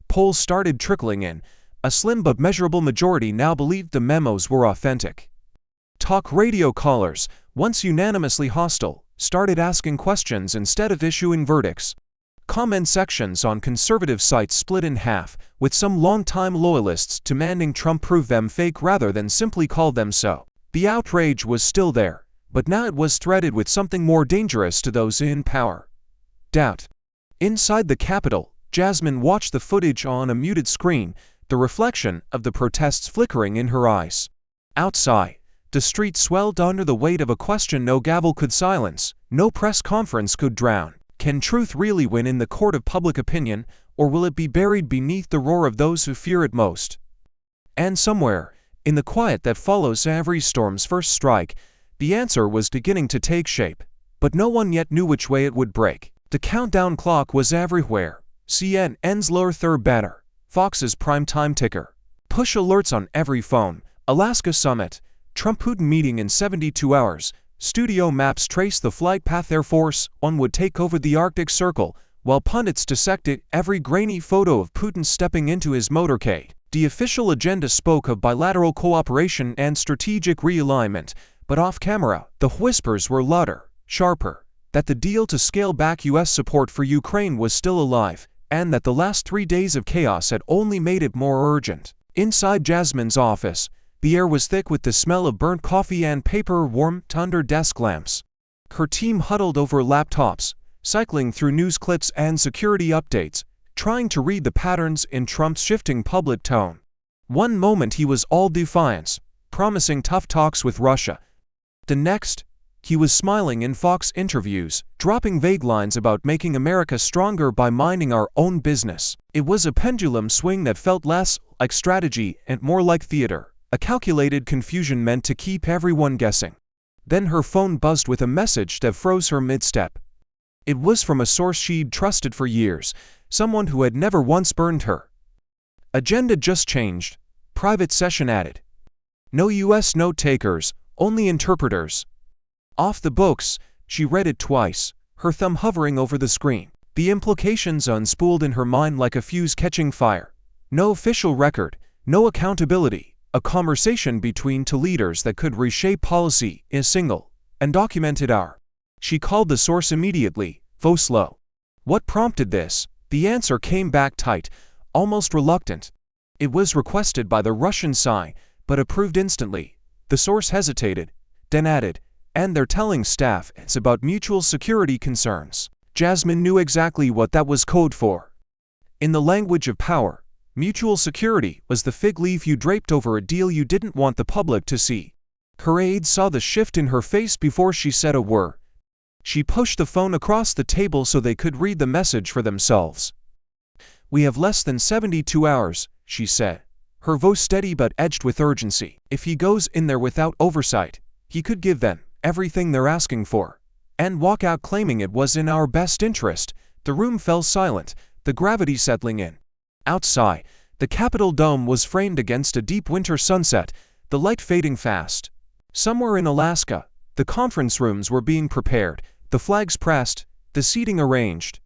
Speaker 1: polls started trickling in. A slim but measurable majority now believed the memos were authentic. Talk radio callers, once unanimously hostile, started asking questions instead of issuing verdicts. Comment sections on conservative sites split in half, with some longtime loyalists demanding Trump prove them fake rather than simply call them so. The outrage was still there, but now it was threaded with something more dangerous to those in power: doubt. Inside the Capitol, Jasmine watched the footage on a muted screen, the reflection of the protests flickering in her eyes. Outside, the street swelled under the weight of a question no gavel could silence, no press conference could drown. Can truth really win in the court of public opinion, or will it be buried beneath the roar of those who fear it most? And somewhere, in the quiet that follows every storm's first strike, the answer was beginning to take shape, but no one yet knew which way it would break. The countdown clock was everywhere: CNN's lower third banner, Fox's primetime ticker, push alerts on every phone, Alaska summit, Trump-Putin meeting in 72 hours, studio maps trace the flight path Air Force One would take over the Arctic Circle, while pundits dissected every grainy photo of Putin stepping into his motorcade. The official agenda spoke of bilateral cooperation and strategic realignment, but off-camera, the whispers were louder, sharper, that the deal to scale back U.S. support for Ukraine was still alive, and that the last 3 days of chaos had only made it more urgent. Inside Jasmine's office, the air was thick with the smell of burnt coffee and paper warmed under desk lamps. Her team huddled over laptops, cycling through news clips and security updates, trying to read the patterns in Trump's shifting public tone. One moment he was all defiance, promising tough talks with Russia. The next, he was smiling in Fox interviews, dropping vague lines about making America stronger by minding our own business. It was a pendulum swing that felt less like strategy and more like theater, a calculated confusion meant to keep everyone guessing. Then her phone buzzed with a message that froze her mid-step. It was from a source she'd trusted for years, someone who had never once burned her. Agenda just changed. Private session added. No U.S. note-takers, only interpreters. Off the books, she read it twice, her thumb hovering over the screen. The implications unspooled in her mind like a fuse catching fire. No official record, no accountability, a conversation between two leaders that could reshape policy in a single, undocumented hour. She called the source immediately, voice low. What prompted this? The answer came back tight, almost reluctant. It was requested by the Russian side, but approved instantly. The source hesitated, then added, and they're telling staff it's about mutual security concerns. Jasmine knew exactly what that was code for. In the language of power, mutual security was the fig leaf you draped over a deal you didn't want the public to see. Her aide saw the shift in her face before she said a word. She pushed the phone across the table so they could read the message for themselves. We have less than 72 hours, she said, her voice steady but edged with urgency. If he goes in there without oversight, he could give them everything they're asking for, and walk out claiming it was in our best interest. The room fell silent, the gravity settling in. Outside, the Capitol dome was framed against a deep winter sunset, the light fading fast. Somewhere in Alaska, the conference rooms were being prepared, the flags pressed, the seating arranged.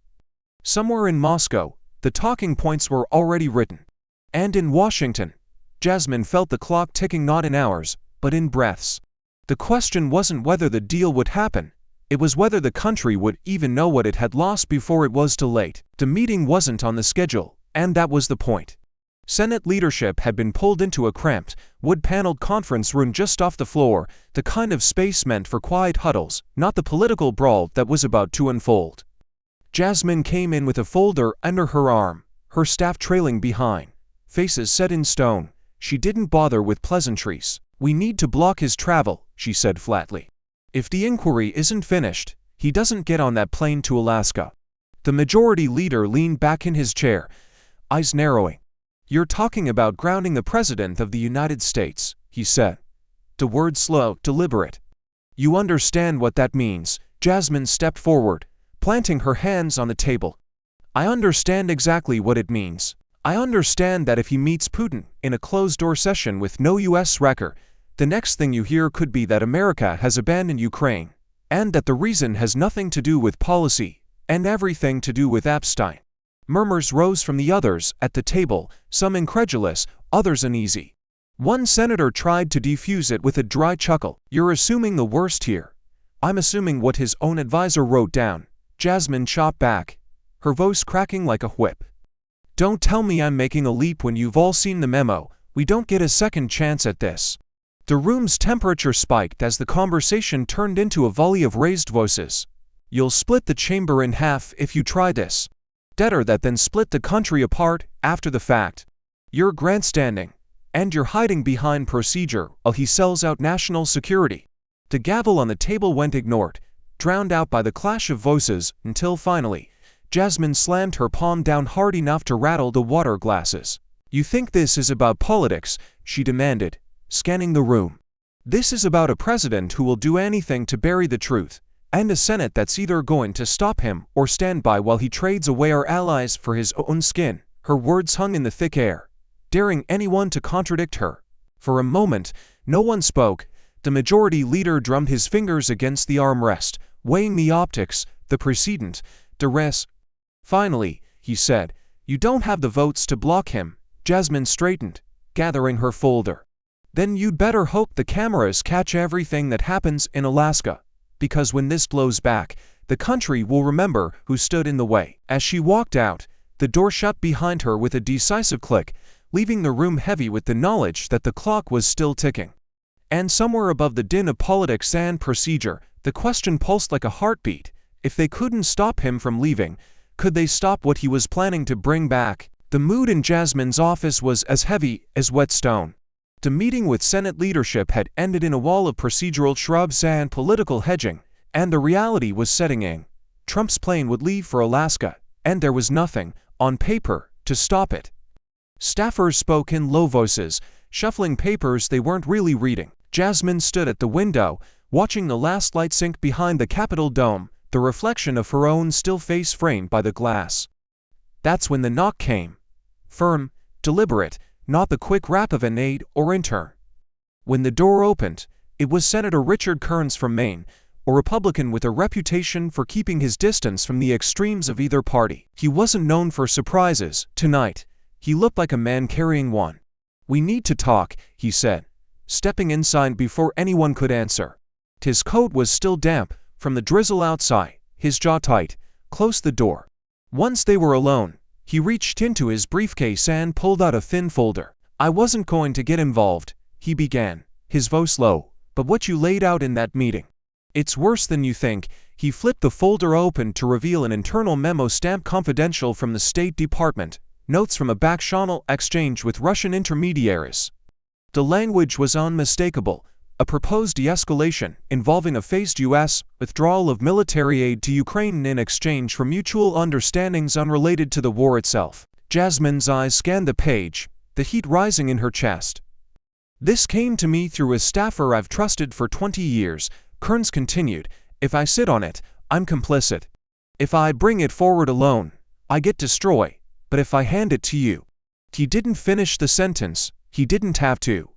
Speaker 1: Somewhere in Moscow, the talking points were already written. And in Washington, Jasmine felt the clock ticking not in hours, but in breaths. The question wasn't whether the deal would happen, it was whether the country would even know what it had lost before it was too late. The meeting wasn't on the schedule, and that was the point. Senate leadership had been pulled into a cramped, wood-paneled conference room just off the floor, the kind of space meant for quiet huddles, not the political brawl that was about to unfold. Jasmine came in with a folder under her arm, her staff trailing behind, faces set in stone. She didn't bother with pleasantries. We need to block his travel, she said flatly. If the inquiry isn't finished, he doesn't get on that plane to Alaska. The majority leader leaned back in his chair, eyes narrowing. You're talking about grounding the President of the United States, he said. The word slow, deliberate. You understand what that means. Jasmine stepped forward, planting her hands on the table. I understand exactly what it means. I understand that if he meets Putin in a closed-door session with no U.S. record, the next thing you hear could be that America has abandoned Ukraine, and that the reason has nothing to do with policy, and everything to do with Epstein. Murmurs rose from the others at the table, some incredulous, others uneasy. One senator tried to defuse it with a dry chuckle. You're assuming the worst here. I'm assuming what his own advisor wrote down. Jasmine shot back, her voice cracking like a whip. Don't tell me I'm making a leap when you've all seen the memo. We don't get a second chance at this. The room's temperature spiked as the conversation turned into a volley of raised voices. You'll split the chamber in half if you try this. Deader that then split the country apart after the fact. You're grandstanding, and you're hiding behind procedure while he sells out national security. The gavel on the table went ignored, drowned out by the clash of voices, until finally, Jasmine slammed her palm down hard enough to rattle the water glasses. You think this is about politics? She demanded, scanning the room. This is about a president who will do anything to bury the truth, and a Senate that's either going to stop him or stand by while he trades away our allies for his own skin. Her words hung in the thick air, daring anyone to contradict her. For a moment, no one spoke. The majority leader drummed his fingers against the armrest, weighing the optics, the precedent, the rest. Finally, he said, you don't have the votes to block him, Jasmine straightened, gathering her folder. Then you'd better hope the cameras catch everything that happens in Alaska, because when this blows back, the country will remember who stood in the way. As she walked out, the door shut behind her with a decisive click, leaving the room heavy with the knowledge that the clock was still ticking. And somewhere above the din of politics and procedure, the question pulsed like a heartbeat. If they couldn't stop him from leaving, could they stop what he was planning to bring back? The mood in Jasmine's office was as heavy as whetstone. The meeting with Senate leadership had ended in a wall of procedural shrubs and political hedging, and the reality was setting in. Trump's plane would leave for Alaska, and there was nothing, on paper, to stop it. Staffers spoke in low voices, shuffling papers they weren't really reading. Jasmine stood at the window, watching the last light sink behind the Capitol dome, the reflection of her own still face framed by the glass. That's when the knock came. Firm, deliberate, not the quick rap of an aide or intern. When the door opened, it was Senator Richard Kearns from Maine, a Republican with a reputation for keeping his distance from the extremes of either party. He wasn't known for surprises. Tonight, he looked like a man carrying one. "We need to talk," he said, stepping inside before anyone could answer. His coat was still damp from the drizzle outside, his jaw tight, closed the door. Once they were alone, he reached into his briefcase and pulled out a thin folder. "I wasn't going to get involved," he began, his voice low, "but what you laid out in that meeting, it's worse than you think." He flipped the folder open to reveal an internal memo stamped confidential from the State Department, notes from a back-channel exchange with Russian intermediaries. The language was unmistakable, a proposed de-escalation involving a phased U.S. withdrawal of military aid to Ukraine in exchange for mutual understandings unrelated to the war itself. Jasmine's eyes scanned the page, the heat rising in her chest. "This came to me through a staffer I've trusted for 20 years, Kearns continued. "If I sit on it, I'm complicit. If I bring it forward alone, I get destroyed. But if I hand it to you..." He didn't finish the sentence. He didn't have to.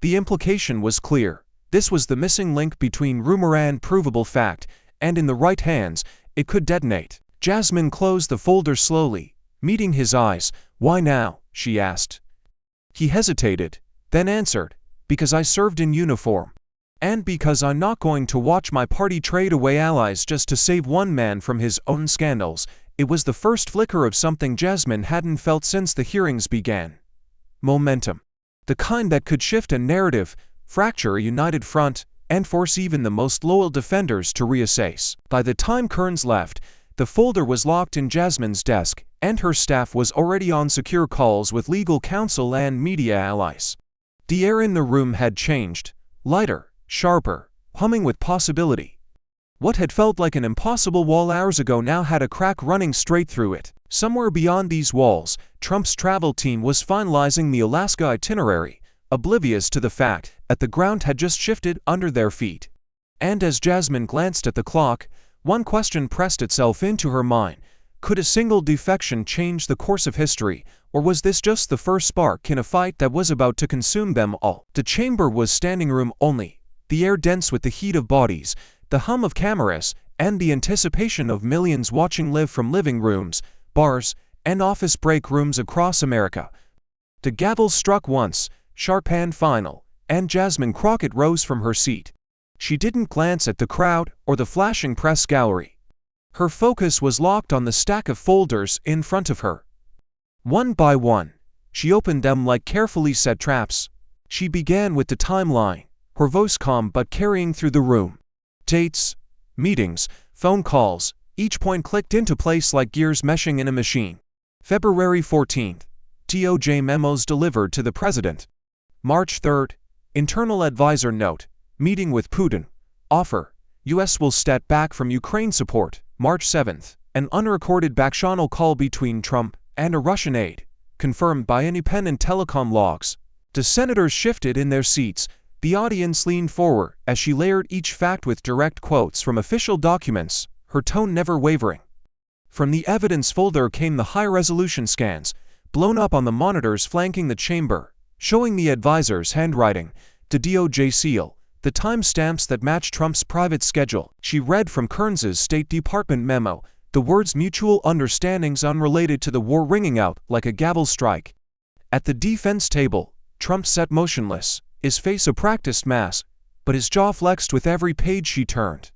Speaker 1: The implication was clear. This was the missing link between rumor and provable fact, and in the right hands, it could detonate. Jasmine closed the folder slowly, meeting his eyes. "Why now?" she asked. He hesitated, then answered, "Because I served in uniform. And because I'm not going to watch my party trade away allies just to save one man from his own scandals." It was the first flicker of something Jasmine hadn't felt since the hearings began. Momentum. The kind that could shift a narrative, fracture a united front, and force even the most loyal defenders to reassess. By the time Kearns left, the folder was locked in Jasmine's desk, and her staff was already on secure calls with legal counsel and media allies. The air in the room had changed, lighter, sharper, humming with possibility. What had felt like an impossible wall hours ago now had a crack running straight through it. Somewhere beyond these walls, Trump's travel team was finalizing the Alaska itinerary, oblivious to the fact that the ground had just shifted under their feet. And as Jasmine glanced at the clock, one question pressed itself into her mind. Could a single defection change the course of history, or was this just the first spark in a fight that was about to consume them all? The chamber was standing room only, the air dense with the heat of bodies, the hum of cameras, and the anticipation of millions watching live from living rooms, bars, and office break rooms across America. The gavel struck once, sharp and final, and Jasmine Crockett rose from her seat. She didn't glance at the crowd or the flashing press gallery. Her focus was locked on the stack of folders in front of her. One by one, she opened them like carefully set traps. She began with the timeline, her voice calm but carrying through the room. Dates, meetings, phone calls, each point clicked into place like gears meshing in a machine. February 14th, DOJ memos delivered to the President. March 3rd, internal advisor note, meeting with Putin, offer, U.S. will step back from Ukraine support. March 7th, an unrecorded back-channel call between Trump and a Russian aide, confirmed by independent telecom logs. The senators shifted in their seats. The audience leaned forward as she layered each fact with direct quotes from official documents, her tone never wavering. From the evidence folder came the high-resolution scans, blown up on the monitors flanking the chamber, showing the advisor's handwriting, the DOJ seal, the timestamps that matched Trump's private schedule. She read from Kearns's State Department memo, the words mutual understandings unrelated to the war ringing out like a gavel strike. At the defense table, Trump sat motionless, his face a practiced mask, but his jaw flexed with every page she turned.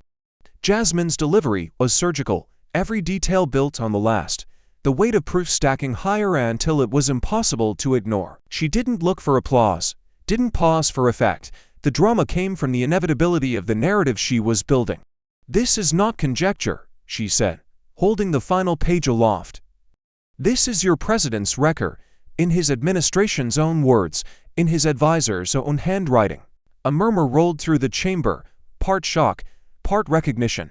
Speaker 1: Jasmine's delivery was surgical, every detail built on the last, the weight of proof stacking higher until it was impossible to ignore. She didn't look for applause, didn't pause for effect. The drama came from the inevitability of the narrative she was building. "This is not conjecture," she said, holding the final page aloft. "This is your president's record, in his administration's own words, in his advisor's own handwriting." A murmur rolled through the chamber, part shock, part recognition.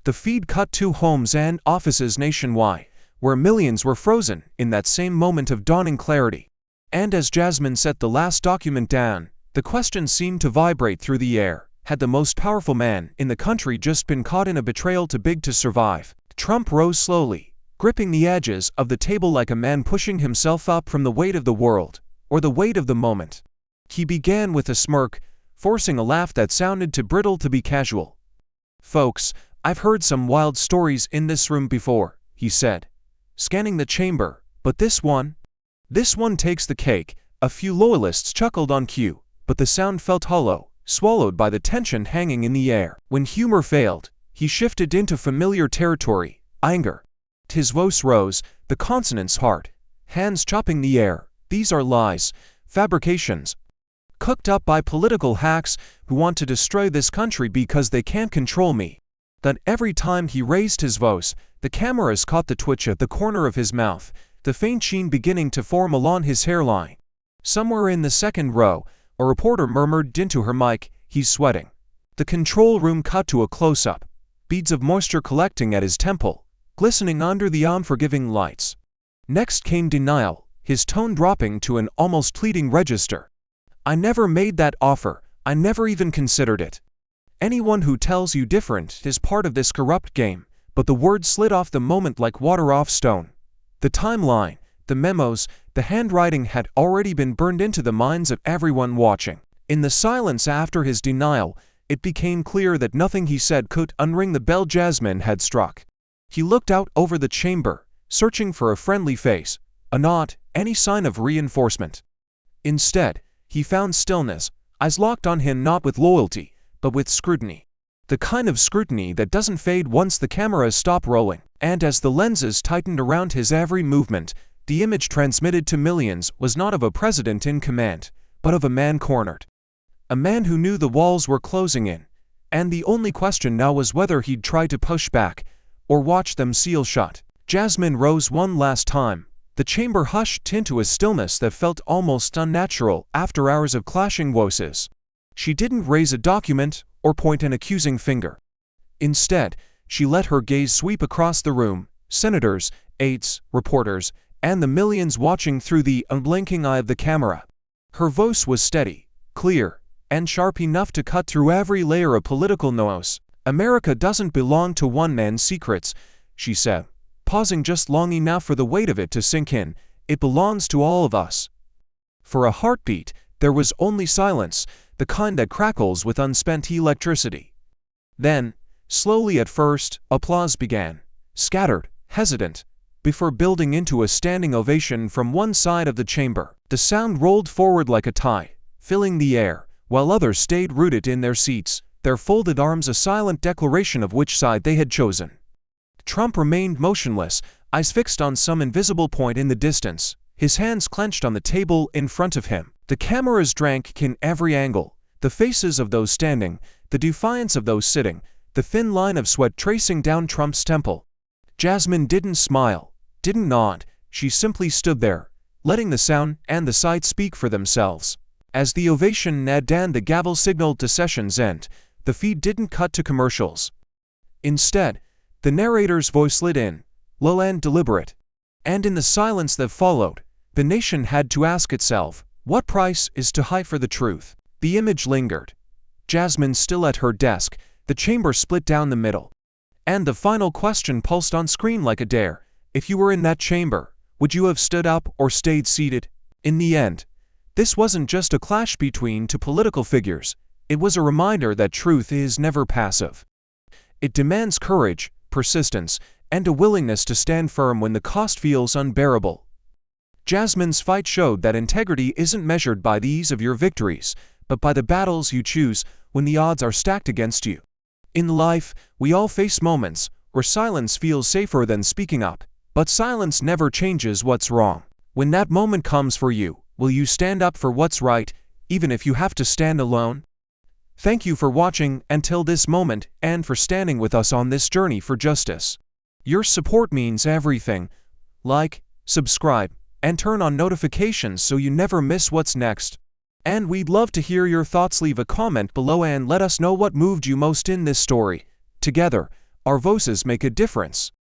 Speaker 1: The feed cut to homes and offices nationwide, where millions were frozen in that same moment of dawning clarity. And as Jasmine set the last document down, the question seemed to vibrate through the air. Had the most powerful man in the country just been caught in a betrayal too big to survive? Trump rose slowly, gripping the edges of the table like a man pushing himself up from the weight of the world, or the weight of the moment. He began with a smirk, forcing a laugh that sounded too brittle to be casual. "Folks, I've heard some wild stories in this room before," he said, scanning the chamber, "but this one takes the cake." A few loyalists chuckled on cue, but the sound felt hollow, swallowed by the tension hanging in the air. When humor failed, he shifted into familiar territory, anger. His voice rose, the consonants hard, hands chopping the air. "These are lies, fabrications, cooked up by political hacks who want to destroy this country because they can't control me." That every time he raised his voice, the cameras caught the twitch at the corner of his mouth, the faint sheen beginning to form along his hairline. Somewhere in the second row, a reporter murmured into her mic, "He's sweating." The control room cut to a close-up, beads of moisture collecting at his temple, glistening under the unforgiving lights. Next came denial, his tone dropping to an almost pleading register. "I never made that offer, I never even considered it. Anyone who tells you different is part of this corrupt game." But the words slid off the moment like water off stone. The timeline, the memos, the handwriting had already been burned into the minds of everyone watching. In the silence after his denial, it became clear that nothing he said could unring the bell Jasmine had struck. He looked out over the chamber, searching for a friendly face, a nod, any sign of reinforcement. Instead, he found stillness, eyes locked on him not with loyalty, but with scrutiny. The kind of scrutiny that doesn't fade once the cameras stop rolling. And as the lenses tightened around his every movement, the image transmitted to millions was not of a president in command, but of a man cornered. A man who knew the walls were closing in, and the only question now was whether he'd try to push back, or watch them seal shut. Jasmine rose one last time. The chamber hushed into a stillness that felt almost unnatural after hours of clashing voices. She didn't raise a document or point an accusing finger. Instead, she let her gaze sweep across the room, senators, aides, reporters, and the millions watching through the unblinking eye of the camera. Her voice was steady, clear, and sharp enough to cut through every layer of political noise. "America doesn't belong to one man's secrets," she said, pausing just long enough for the weight of it to sink in. "It belongs to all of us." For a heartbeat, there was only silence, the kind that crackles with unspent electricity. Then, slowly at first, applause began, scattered, hesitant, before building into a standing ovation from one side of the chamber. The sound rolled forward like a tide, filling the air, while others stayed rooted in their seats, their folded arms a silent declaration of which side they had chosen. Trump remained motionless, eyes fixed on some invisible point in the distance, his hands clenched on the table in front of him. The cameras drank in every angle, the faces of those standing, the defiance of those sitting, the thin line of sweat tracing down Trump's temple. Jasmine didn't smile, didn't nod, she simply stood there, letting the sound and the sight speak for themselves. As the ovation neared and the gavel signaled to session's end, the feed didn't cut to commercials. Instead, the narrator's voice slid in, low and deliberate. And in the silence that followed, the nation had to ask itself, what price is too high for the truth? The image lingered. Jasmine still at her desk, the chamber split down the middle. And the final question pulsed on screen like a dare. If you were in that chamber, would you have stood up or stayed seated? In the end, this wasn't just a clash between two political figures. It was a reminder that truth is never passive. It demands courage, persistence, and a willingness to stand firm when the cost feels unbearable. Jasmine's fight showed that integrity isn't measured by the ease of your victories, but by the battles you choose when the odds are stacked against you. In life, we all face moments where silence feels safer than speaking up, but silence never changes what's wrong. When that moment comes for you, will you stand up for what's right, even if you have to stand alone? Thank you for watching until this moment and for standing with us on this journey for justice. Your support means everything. Like, subscribe, and turn on notifications so you never miss what's next. And we'd love to hear your thoughts. Leave a comment below and let us know what moved you most in this story. Together, our voices make a difference.